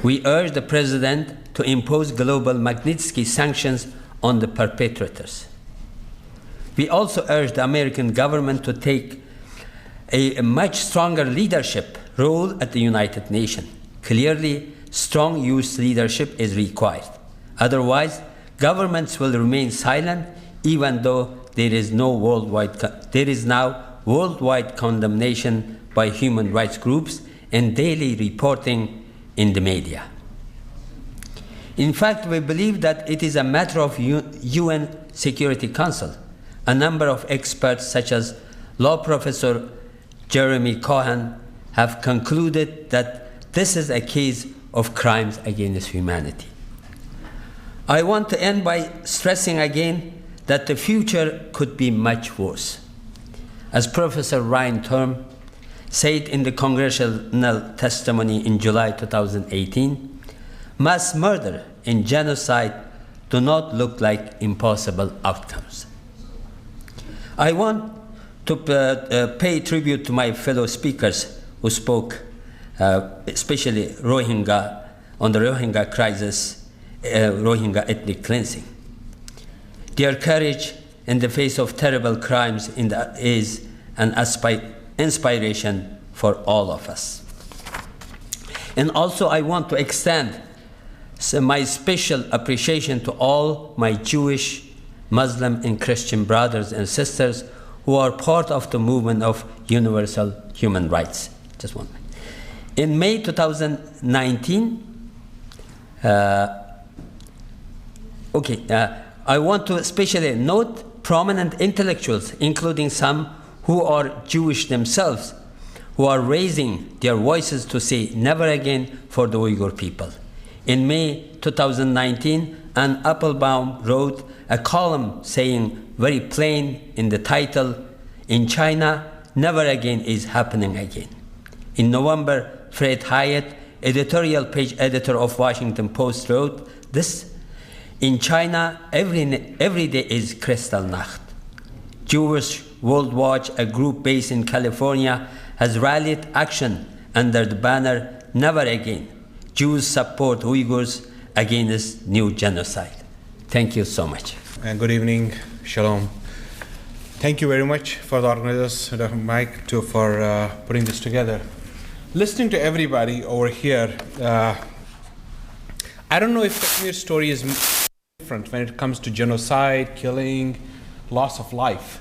We urge the President to impose global Magnitsky sanctions on the perpetrators. We also urge the American government to take a much stronger leadership role at the United Nations, Clearly, strong youth leadership is required. Otherwise, governments will remain silent, even though there is now worldwide condemnation by human rights groups and daily reporting in the media. In fact, we believe that it is a matter of UN Security Council. A number of experts, such as law professor Jeremy Cohen, have concluded that this is a case of crimes against humanity. I want to end by stressing again that the future could be much worse. As Professor Ryan Term said in the congressional testimony in July 2018, mass murder and genocide do not look like impossible outcomes. I want to pay tribute to my fellow speakers who spoke, especially Rohingya, on the Rohingya crisis, Rohingya ethnic cleansing. Their courage in the face of terrible crimes is an inspiration for all of us. And also I want to extend my special appreciation to all my Jewish, Muslim, and Christian brothers and sisters who are part of the movement of universal human rights. Just one minute. In May 2019, I want to especially note prominent intellectuals, including some who are Jewish themselves, who are raising their voices to say never again for the Uyghur people. In May 2019, Anne Applebaum wrote a column saying very plain in the title, "In China, never again is happening again." In November, Fred Hyatt, editorial page editor of Washington Post, wrote this: "In China, every day is Kristallnacht." Jewish World Watch, a group based in California, has rallied action under the banner "Never Again. Jews support Uyghurs against new genocide." Thank you so much. And good evening, Shalom. Thank you very much for the organizers, Dr. Mike, for putting this together. Listening to everybody over here, I don't know if Kashmir's story is different when it comes to genocide, killing, loss of life.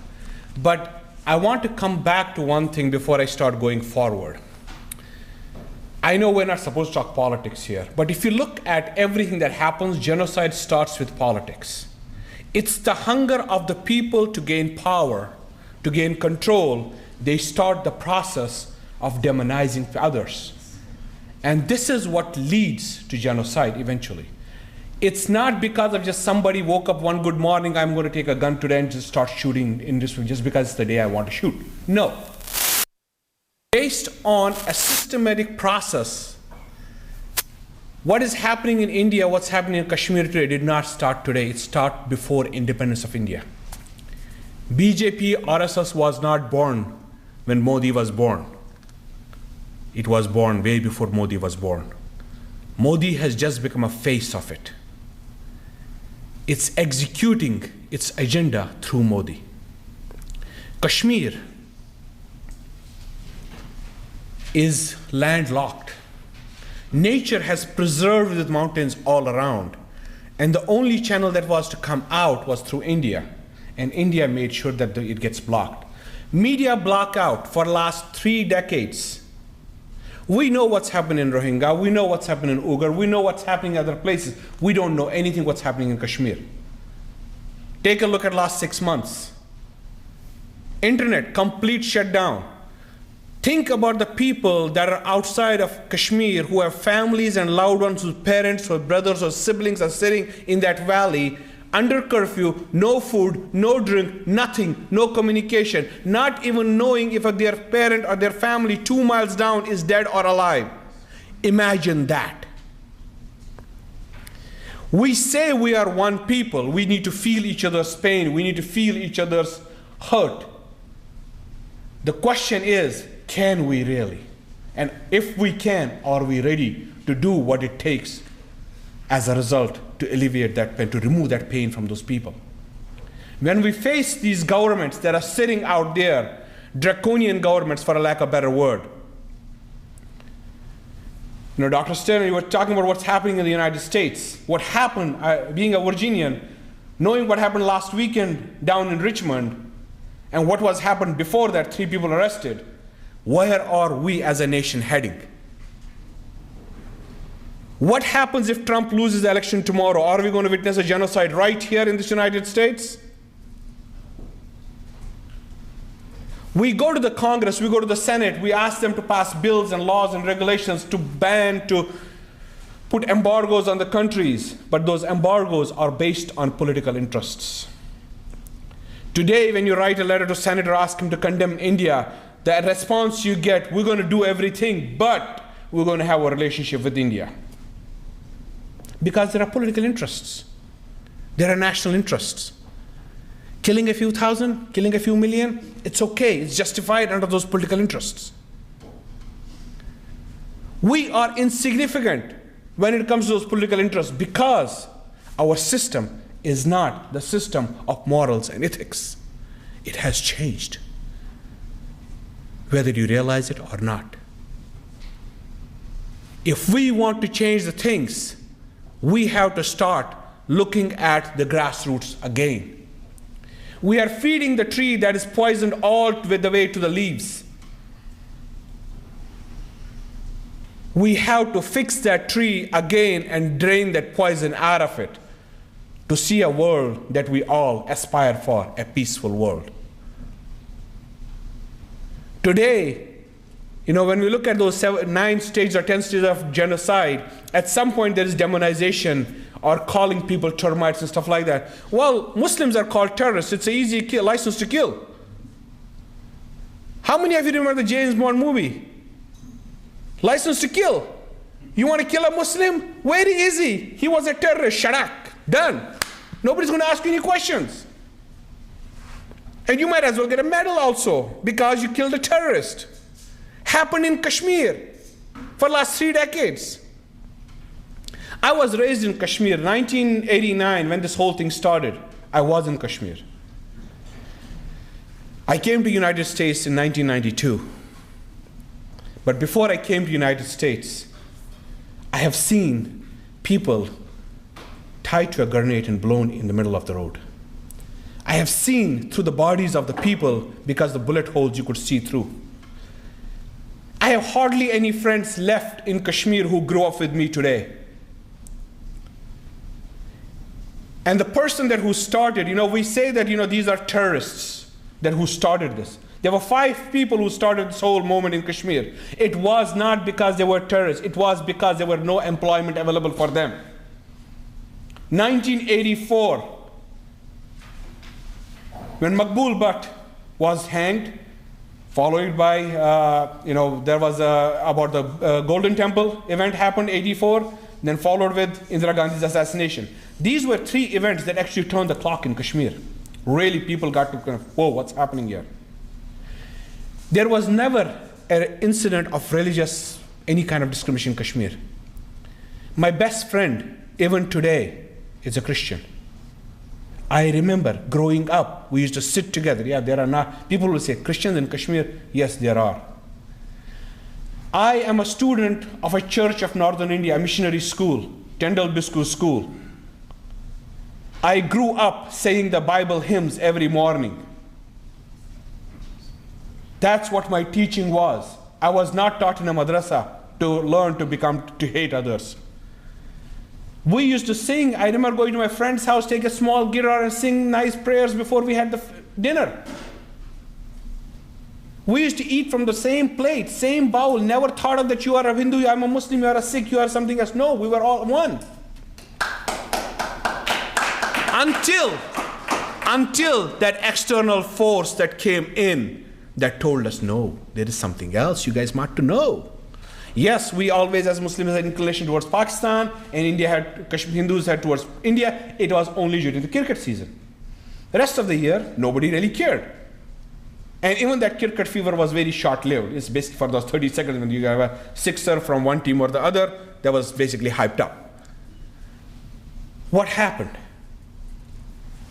But I want to come back to one thing before I start going forward. I know we're not supposed to talk politics here, but if you look at everything that happens, genocide starts with politics. It's the hunger of the people to gain power, to gain control. They start the process of demonizing others. And this is what leads to genocide eventually. It's not because of just somebody woke up one good morning, I'm going to take a gun today and just start shooting in this just because it's the day I want to shoot. No. Based on a systematic process. What is happening in India, what's happening in Kashmir today did not start today. It started before independence of India. BJP, RSS was not born when Modi was born. It was born way before Modi was born. Modi has just become a face of it. It's executing its agenda through Modi. Kashmir is landlocked. Nature has preserved the mountains all around. And the only channel that was to come out was through India. And India made sure that it gets blocked. Media block out for the last 3 decades. We know what's happening in Rohingya, we know what's happening in Uyghur, we know what's happening in other places. We don't know anything what's happening in Kashmir. Take a look at the last 6 months. Internet, complete shutdown. Think about the people that are outside of Kashmir who have families and loved ones, whose parents or brothers or siblings are sitting in that valley under curfew, no food, no drink, nothing, no communication, not even knowing if their parent or their family 2 miles down is dead or alive. Imagine that. We say we are one people. We need to feel each other's pain. We need to feel each other's hurt. The question is, can we really? And if we can, are we ready to do what it takes as a result to alleviate that pain, to remove that pain from those people? When we face these governments that are sitting out there, draconian governments for a lack of a better word, Dr. Stern, you were talking about what's happening in the United States. What happened, being a Virginian, knowing what happened last weekend down in Richmond, and what was happened before that, 3 people arrested. Where are we as a nation heading? What happens if Trump loses the election tomorrow? Are we going to witness a genocide right here in the United States? We go to the Congress, we go to the Senate, we ask them to pass bills and laws and regulations to ban, to put embargoes on the countries, but those embargoes are based on political interests. Today, when you write a letter to Senator, ask him to condemn India, the response you get, we're going to do everything, but we're going to have a relationship with India. Because there are political interests. There are national interests. Killing a few thousand, killing a few million, it's okay. It's justified under those political interests. We are insignificant when it comes to those political interests because our system is not the system of morals and ethics. It has changed, whether you realize it or not. If we want to change the things, we have to start looking at the grassroots again. We are feeding the tree that is poisoned all the way to the leaves. We have to fix that tree again and drain that poison out of it to see a world that we all aspire for, a peaceful world. Today, when we look at those 9 stages or 10 stages of genocide, at some point there is demonization or calling people termites and stuff like that. Well, Muslims are called terrorists. It's an easy license to kill. How many of you remember the James Bond movie? License to kill. You want to kill a Muslim? Where is he? He was a terrorist. Shadak. Done. Nobody's going to ask you any questions. And you might as well get a medal also because you killed a terrorist. Happened in Kashmir for the last 3 decades. I was raised in Kashmir. 1989, when this whole thing started, I was in Kashmir. I came to the United States in 1992. But before I came to the United States, I have seen people tied to a grenade and blown in the middle of the road. I have seen through the bodies of the people because the bullet holes you could see through. I have hardly any friends left in Kashmir who grew up with me today. And the person who started, we say that, these are terrorists who started this. There were 5 people who started this whole movement in Kashmir. It was not because they were terrorists. It was because there were no employment available for them. 1984, when Maqbul Butt was hanged, followed by, there was about the Golden Temple event happened, 84, then followed with Indira Gandhi's assassination. These were 3 events that actually turned the clock in Kashmir. Really, people got to kind of, whoa, what's happening here? There was never an incident of religious, any kind of discrimination in Kashmir. My best friend, even today, is a Christian. I remember growing up, we used to sit together. Yeah, there are not, people will say, Christians in Kashmir? Yes, there are. I am a student of a church of Northern India, a missionary school, Tyndall Biscuit School. I grew up saying the Bible hymns every morning. That's what my teaching was. I was not taught in a madrasa to learn to hate others. We used to sing. I remember going to my friend's house, take a small guitar and sing nice prayers before we had the dinner. We used to eat from the same plate, same bowl, never thought of that you are a Hindu, I'm a Muslim, you are a Sikh, you are something else. No, we were all one. Until that external force that came in that told us, no, there is something else you guys want to know. Yes, we always as Muslims had inclination towards Pakistan, and India had, Hindus had towards India. It was only during the cricket season. The rest of the year, nobody really cared. And even that cricket fever was very short-lived. It's basically for those 30 seconds when you have a sixer from one team or the other, that was basically hyped up. What happened?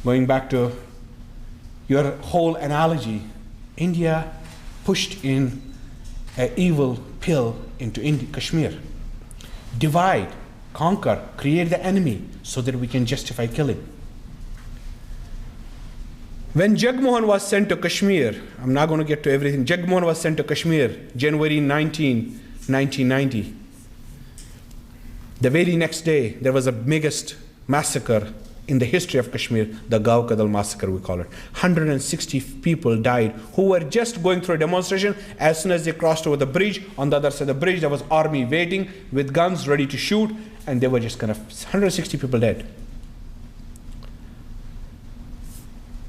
Going back to your whole analogy, India pushed in an evil pill into Kashmir. divide, conquer, create the enemy so that we can justify killing. When Jagmohan was sent to Kashmir, I'm not going to get to everything. Jagmohan was sent to Kashmir, January 19, 1990. The very next day, there was the biggest massacre in the history of Kashmir, the Gao Kadal massacre, we call it. 160 people died who were just going through a demonstration. As soon as they crossed over the bridge, on the other side of the bridge, there was army waiting with guns ready to shoot, and they were just 160 people dead.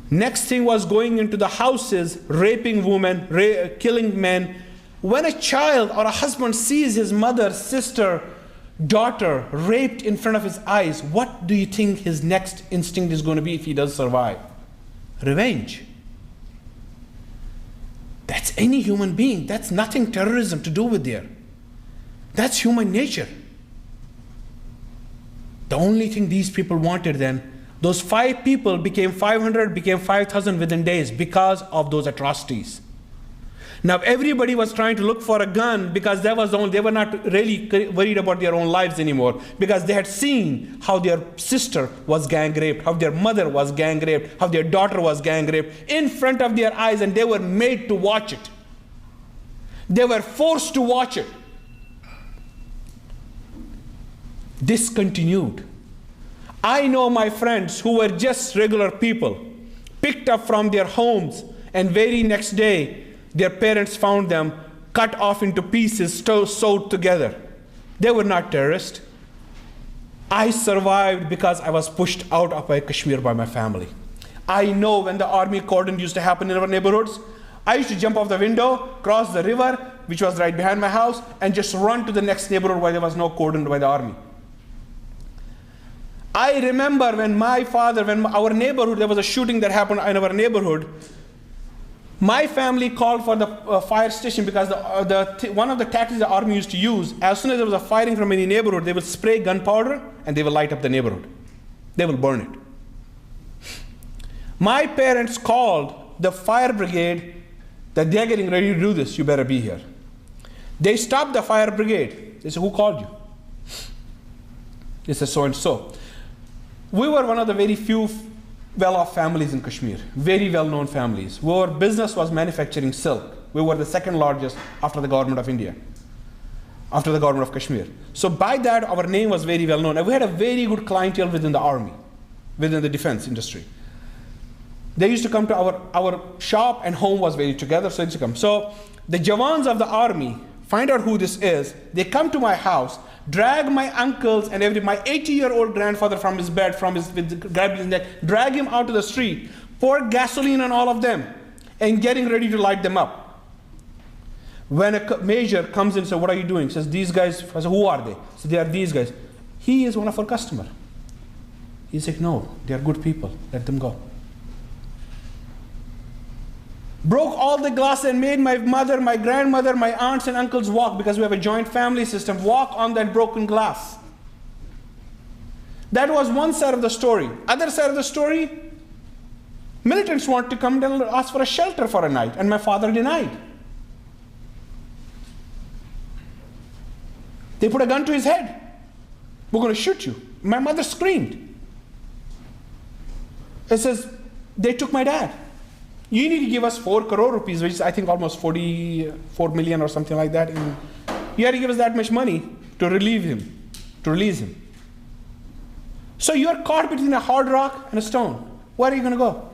Next thing was going into the houses, raping women, killing men. When a child or a husband sees his mother, sister, daughter raped in front of his eyes, what do you think his next instinct is going to be if he does survive? Revenge. That's any human being. That's nothing terrorism to do with there. That's human nature. The only thing these people wanted then, those 5 people became 500, became 5,000 within days because of those atrocities. Now everybody was trying to look for a gun because they were not really worried about their own lives anymore, because they had seen how their sister was gang raped, how their mother was gang raped, how their daughter was gang raped in front of their eyes, and they were made to watch it. They were forced to watch it. This continued. I know my friends who were just regular people, picked up from their homes, and very next day, their parents found them cut off into pieces, sewed together. They were not terrorists. I survived because I was pushed out of Kashmir by my family. I know when the army cordon used to happen in our neighborhoods, I used to jump off the window, cross the river, which was right behind my house, and just run to the next neighborhood where there was no cordon by the army. I remember when our neighborhood, there was a shooting that happened in our neighborhood. My family called for the fire station because one of the tactics the army used to use, as soon as there was a firing from any neighborhood, they would spray gunpowder and they will light up the neighborhood. They will burn it. My parents called the fire brigade that they're getting ready to do this, you better be here. They stopped the fire brigade. They said, who called you? They said, so and so. We were one of the very few well-off families in Kashmir, very well-known families. Our business was manufacturing silk. We were the second largest after the government of India, after the government of Kashmir. So by that, our name was very well-known. And we had a very good clientele within the army, within the defense industry. They used to come to our shop, and home was very together, so they used to come. So the Jawans of the army find out who this is. They come to my house, drag my uncles and my 80-year-old grandfather from his bed, grab his neck, drag him out to the street, pour gasoline on all of them, and getting ready to light them up. When a major comes in and says, what are you doing? He says, these guys. I said, who are they? So they are these guys. He is one of our customers. He said, no, they are good people. Let them go. Broke all the glass and made my mother, my grandmother, my aunts and uncles walk, because we have a joint family system, walk on that broken glass. That was one side of the story. Other side of the story, militants wanted to come and ask for a shelter for a night, and my father denied. They put a gun to his head. We're going to shoot you. My mother screamed. It says, they took my dad. You need to give us 4 crore rupees, which is I think almost 44 million or something like that. You have to give us that much money to release him. So you're caught between a hard rock and a stone. Where are you going to go?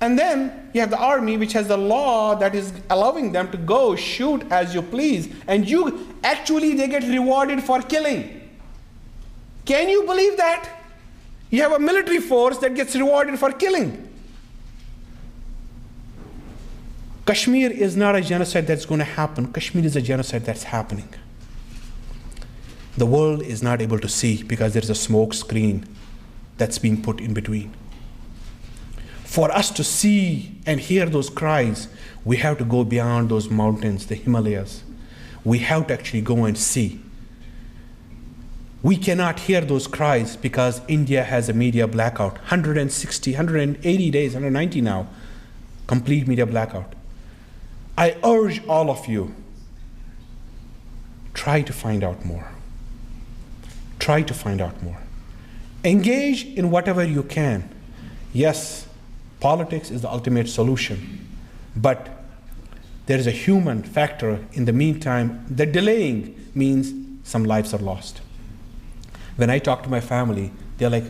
And then you have the army, which has the law that is allowing them to go shoot as you please. And they get rewarded for killing. Can you believe that? You have a military force that gets rewarded for killing. Kashmir is not a genocide that's going to happen. Kashmir is a genocide that's happening. The world is not able to see because there's a smoke screen that's being put in between. For us to see and hear those cries, we have to go beyond those mountains, the Himalayas. We have to actually go and see. We cannot hear those cries because India has a media blackout. 160, 180 days, 190 now, complete media blackout. I urge all of you, try to find out more. Try to find out more. Engage in whatever you can. Yes, politics is the ultimate solution, but there is a human factor in the meantime. The delaying means some lives are lost. When I talk to my family, they're like,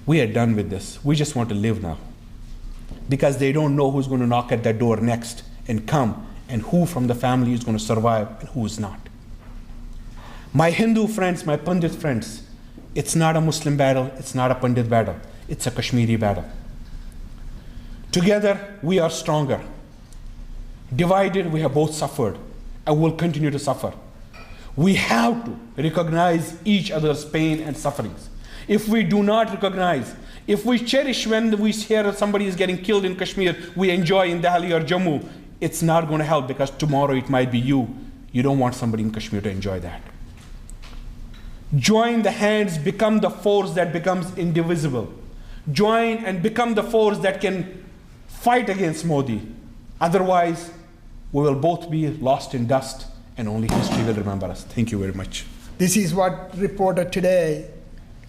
we are done with this. We just want to live now. Because they don't know who's going to knock at their door next and come, and who from the family is going to survive and who is not. My Hindu friends, my Pandit friends, it's not a Muslim battle, it's not a Pandit battle, it's a Kashmiri battle. Together, we are stronger. Divided, we have both suffered and will continue to suffer. We have to recognize each other's pain and sufferings. If we do not recognize, if we cherish when we hear somebody is getting killed in Kashmir, we enjoy in Delhi or Jammu, it's not going to help, because tomorrow it might be you. You don't want somebody in Kashmir to enjoy that. Join the hands, become the force that becomes indivisible. Join and become the force that can fight against Modi. Otherwise, we will both be lost in dust, and only history will remember us. Thank you very much. This is what reported today,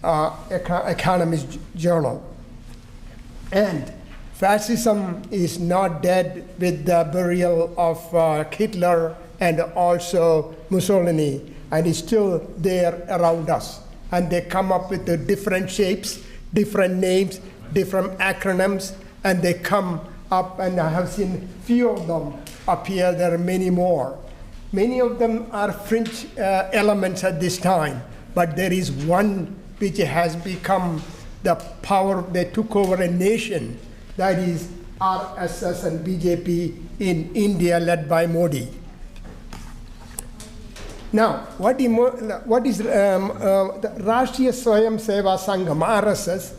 Economist Journal. And fascism is not dead with the burial of Hitler and also Mussolini, and is still there around us. And they come up with the different shapes, different names, different acronyms, and they come up, and I have seen few of them up here. There are many more. Many of them are fringe elements at this time, but there is one which has become the power. They took over a nation, that is RSS and BJP in India, led by Modi. Now, what is the Rashtriya Swayam Seva Sangam, RSS,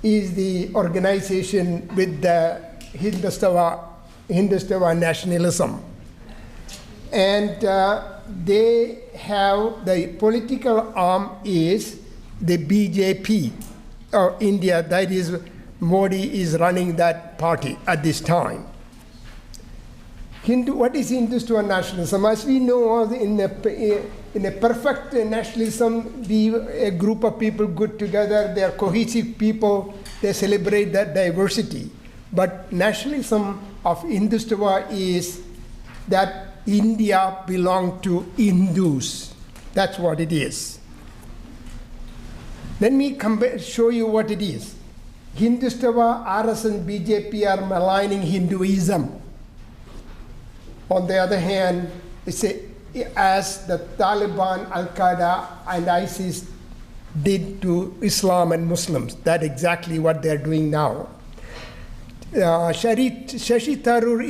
is the organization with the Hindutva nationalism. And they have, the political arm is the BJP of India, that is, Modi is running that party at this time. What is Hindutva nationalism? As we know, in a perfect nationalism, a group of people good together, they are cohesive people, they celebrate that diversity. But nationalism of Hindutva is that India belongs to Hindus. That's what it is. Let me show you what it is. Hindutva, RS and BJP are maligning Hinduism. On the other hand, as the Taliban, Al-Qaeda, and ISIS did to Islam and Muslims, that's exactly what they're doing now. Shashi Tharoor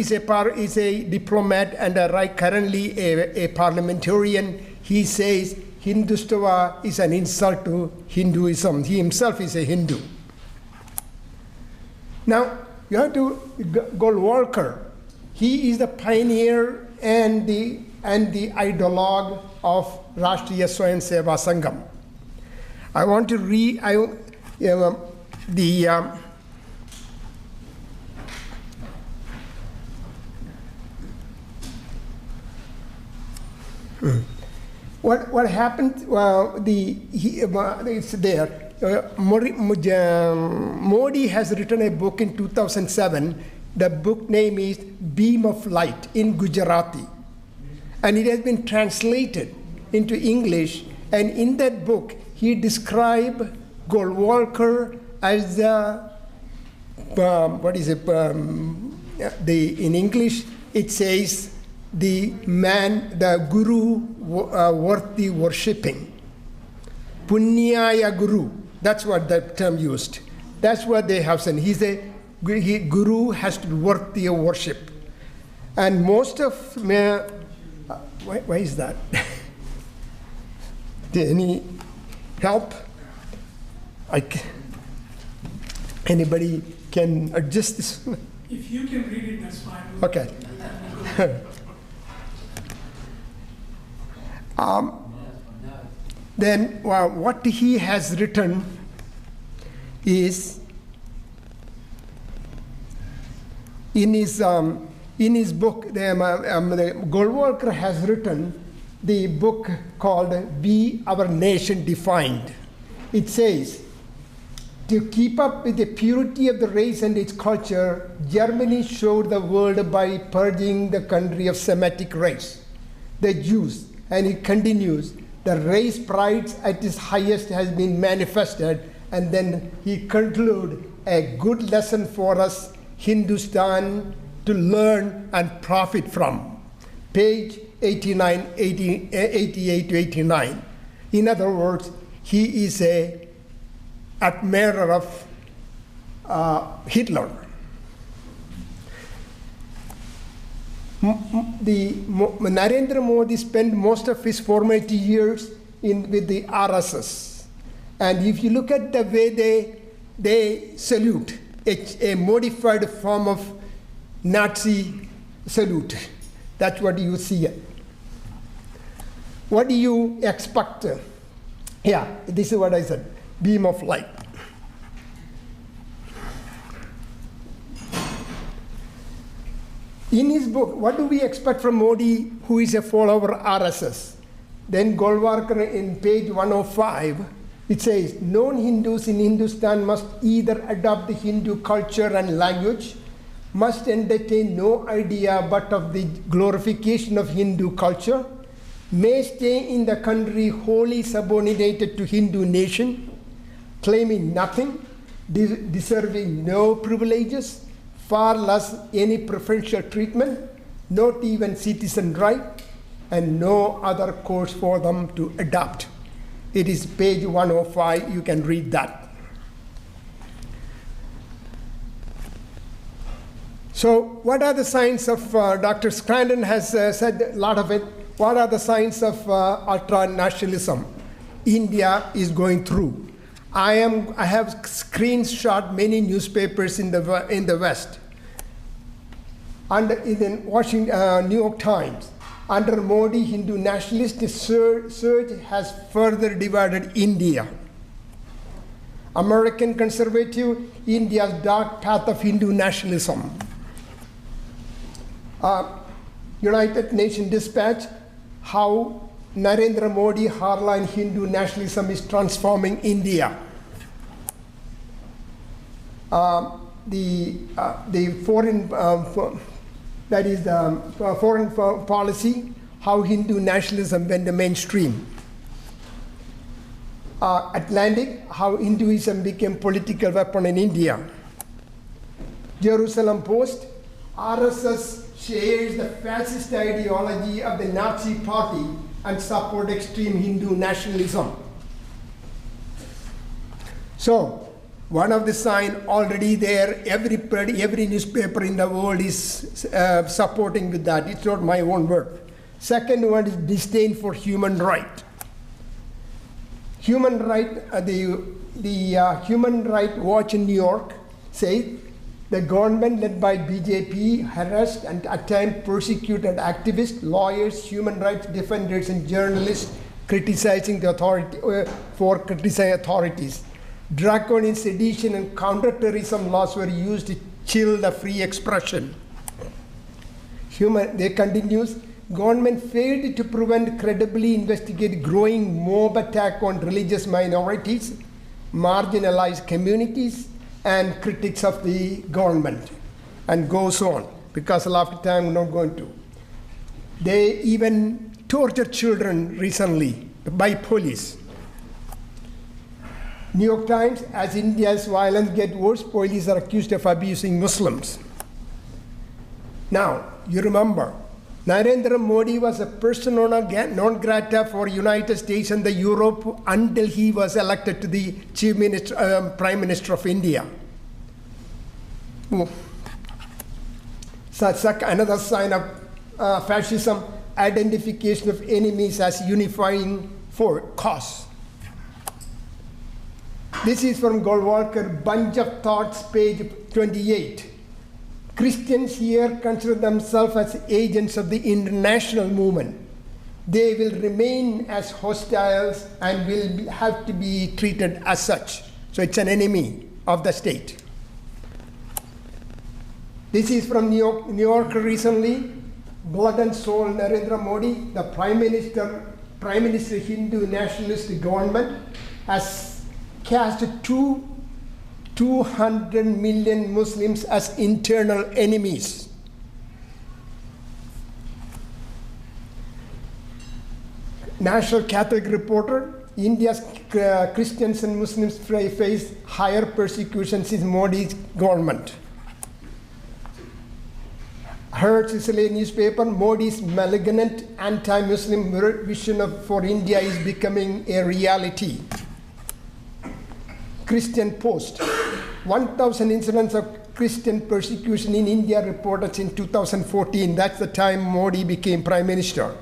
is a diplomat and currently a parliamentarian. He says Hindutva is an insult to Hinduism. He himself is a Hindu. Now, you have to Golwalkar. He is the pioneer and the ideologue of Rashtriya Swayam Seva Sangam. I want to read what happened. It's there. Modi has written a book in 2007. The book name is Beam of Light in Gujarati. And it has been translated into English. And in that book, he described Golwalkar as the, in English, it says the man, the guru worthy worshipping. Punyaya guru, that's what that term used. That's what they have said. Guru has to be worthy of worship. And most of, why is that? Any help? Anybody can adjust this? If you can read it, that's fine. Okay. Then what he has written is, in his book, Golwalkar has written the book called Be Our Nation Defined. It says, to keep up with the purity of the race and its culture, Germany showed the world by purging the country of Semitic race, the Jews. And it continues, the race pride at its highest has been manifested. And then he concludes, a good lesson for us, Hindustan, to learn and profit from. Page 88 to 89. In other words, he is a admirer of Hitler. Narendra Modi spent most of his formative years with the RSS. And if you look at the way they salute, a modified form of Nazi salute, that's what you see. What do you expect? Yeah, this is what I said, beam of light. In his book, what do we expect from Modi, who is a follower of RSS? Then Golwalkar in page 105, it says, non-Hindus in Hindustan must either adopt the Hindu culture and language, must entertain no idea but of the glorification of Hindu culture, may stay in the country wholly subordinated to Hindu nation, claiming nothing, deserving no privileges, far less any preferential treatment, not even citizen right, and no other course for them to adopt. It is page 105, you can read that. So what are the signs of, Dr. Scranton has said a lot of it, what are the signs of ultra-nationalism India is going through? I have screenshot many newspapers in the West. And in Washington, New York Times, under Modi, Hindu nationalist surge has further divided India. American conservative, India's dark path of Hindu nationalism. United Nations Dispatch, how Narendra Modi hardline Hindu nationalism is transforming India. The foreign foreign policy, how Hindu nationalism went the mainstream. Atlantic, how Hinduism became political weapon in India. Jerusalem Post, RSS shares the fascist ideology of the Nazi party and support extreme Hindu nationalism. So, one of the signs already there, every newspaper in the world is supporting with that. It's not my own word. Second one is disdain for human right. Human right, the Human Rights Watch in New York says the government led by BJP harassed and at times persecuted activists, lawyers, human rights defenders, and journalists criticizing the authority for criticizing authorities. Draconian sedition and counterterrorism laws were used to chill the free expression. They continues, government failed to prevent, credibly investigate growing mob attack on religious minorities, marginalized communities, and critics of the government, and goes on, because a lot of time I'm not going to. They even tortured children recently by police. New York Times, as India's violence gets worse, police are accused of abusing Muslims. Now, you remember, Narendra Modi was a person non grata for United States and the Europe until he was elected to the Prime Minister of India. So another sign of fascism, identification of enemies as unifying for cause. This is from Golwalkar, Bunch of Thoughts, page 28. Christians here consider themselves as agents of the international movement. They will remain as hostiles and will have to be treated as such. So it's an enemy of the state. This is from New Yorker recently. blood and soul Narendra Modi, the Prime Minister Hindu nationalist government, has cast 200 million Muslims as internal enemies. National Catholic Reporter, India's Christians and Muslims face higher persecution since Modi's government. Hertz Israeli newspaper, Modi's malignant anti-Muslim vision for India is becoming a reality. Christian Post, 1,000 incidents of Christian persecution in India reported in 2014. That's the time Modi became Prime Minister.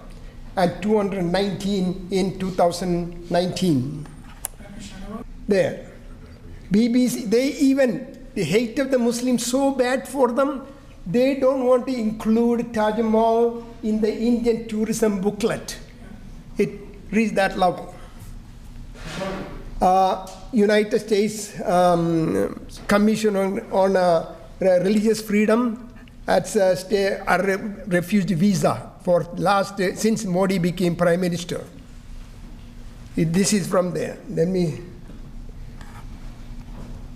And 219 in 2019. There. BBC, the hate of the Muslims so bad for them, they don't want to include Taj Mahal in the Indian tourism booklet. It reaches that level. United States Commission on Religious Freedom has refused visa for since Modi became Prime Minister. This is from there.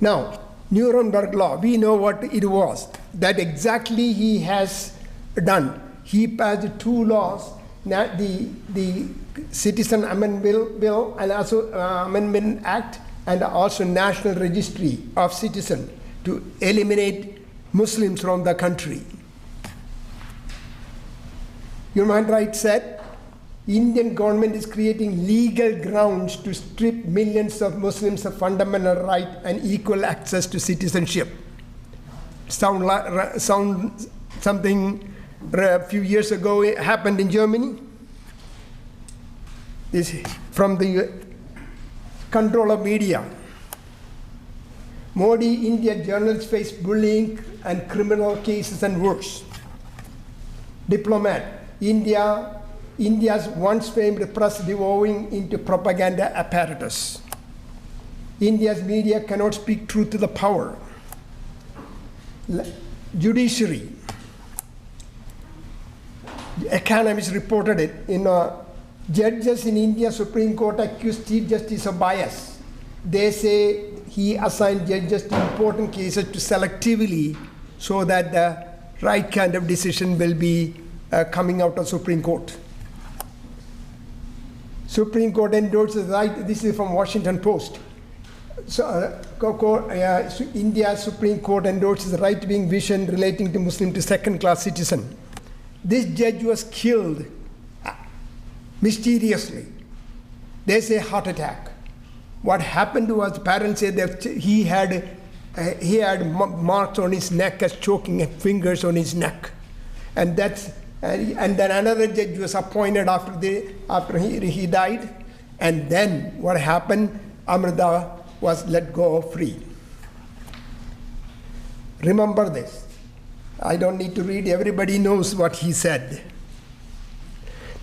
Now, Nuremberg Law, we know what it was. That exactly he has done. He passed 2 laws, the Citizen Amendment Bill and also Amendment Act, and also National Registry of Citizens to eliminate Muslims from the country. Human Rights said, Indian government is creating legal grounds to strip millions of Muslims of fundamental right and equal access to citizenship. Sound something a few years ago happened in Germany? This from the control of media. Modi, India journalists face bullying and criminal cases and worse. Diplomat, India's once famed press devolving into propaganda apparatus. India's media cannot speak truth to the power. Judiciary. Economists reported it. Judges in India Supreme Court accused Chief Justice of bias. They say he assigned judges to important cases to selectively so that the right kind of decision will be coming out of Supreme Court. Supreme Court endorses the right, this is from Washington Post. India's Supreme Court endorses the right-wing vision relating to Muslim to second-class citizen. This judge was killed mysteriously. They say heart attack. What happened was parents say that he had marks on his neck as choking fingers on his neck, and then another judge was appointed after he died, and then what happened? Amrita was let go free. Remember this. I don't need to read. Everybody knows what he said.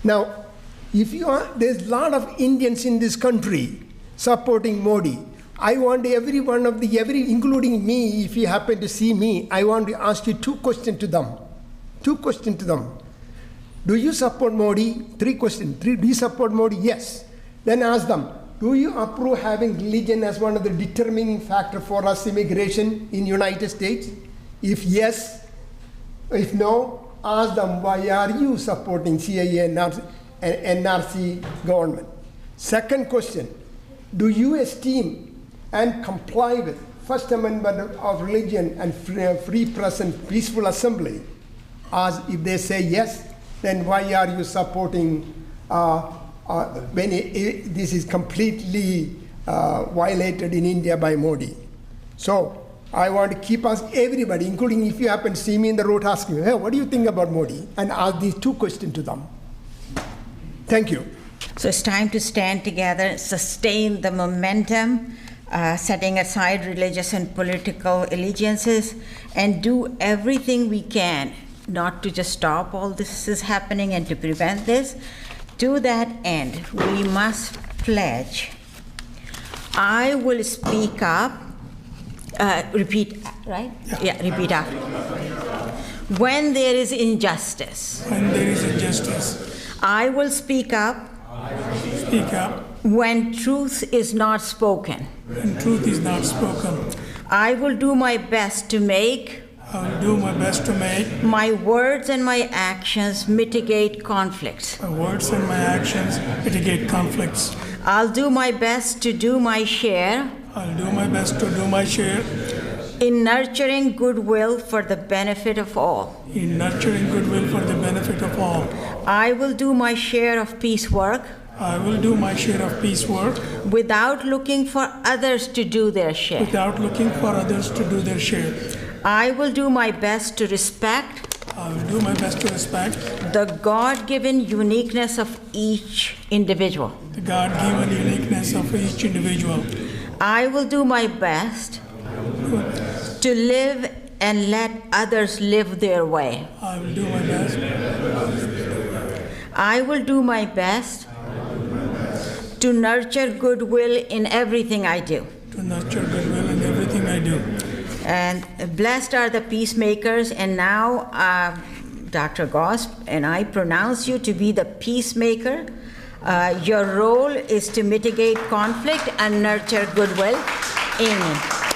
Now, there's a lot of Indians in this country supporting Modi. I want including me, if you happen to see me, I want to ask you 2 questions to them. 2 questions to them. Do you support Modi? 3 questions. Do you support Modi? Yes. Then ask them, do you approve having religion as one of the determining factor for us immigration in United States? If yes, if no, ask them, why are you supporting CIA and NRC government? Second question, do you esteem and comply with First Amendment of religion and free press and peaceful assembly? As if they say yes, then why are you supporting when this is completely violated in India by Modi? So I want to keep us, everybody, including if you happen to see me in the road, ask me, hey, what do you think about Modi? And ask these 2 questions to them. Thank you. So it's time to stand together, sustain the momentum, setting aside religious and political allegiances, and do everything we can not to just stop all this is happening and to prevent this. To that end, we must pledge. I will speak up, repeat, right? Yeah, repeat after. when there is injustice. When there is injustice. I will speak up. Speak up. When truth is not spoken. When truth is not spoken. I will do my best to make. I will do my best to make my words and my actions mitigate conflicts. My words and my actions mitigate conflicts. I'll do my best to do my share. I'll do my best to do my share. In nurturing goodwill for the benefit of all. In nurturing goodwill for the benefit of all. I will do my share of peace work. I will do my share of peace work. Without looking for others to do their share. Without looking for others to do their share. I will do my best to respect. I will do my best to respect the God-given uniqueness of each individual. The God-given uniqueness of each individual. I will do my best to live and let others live their way. I will do my best. I will do my best to nurture goodwill in everything I do. To nurture goodwill in everything I do. And blessed are the peacemakers. And now, Dr. Ghouse and I pronounce you to be the peacemaker. Your role is to mitigate conflict and nurture goodwill. Amen.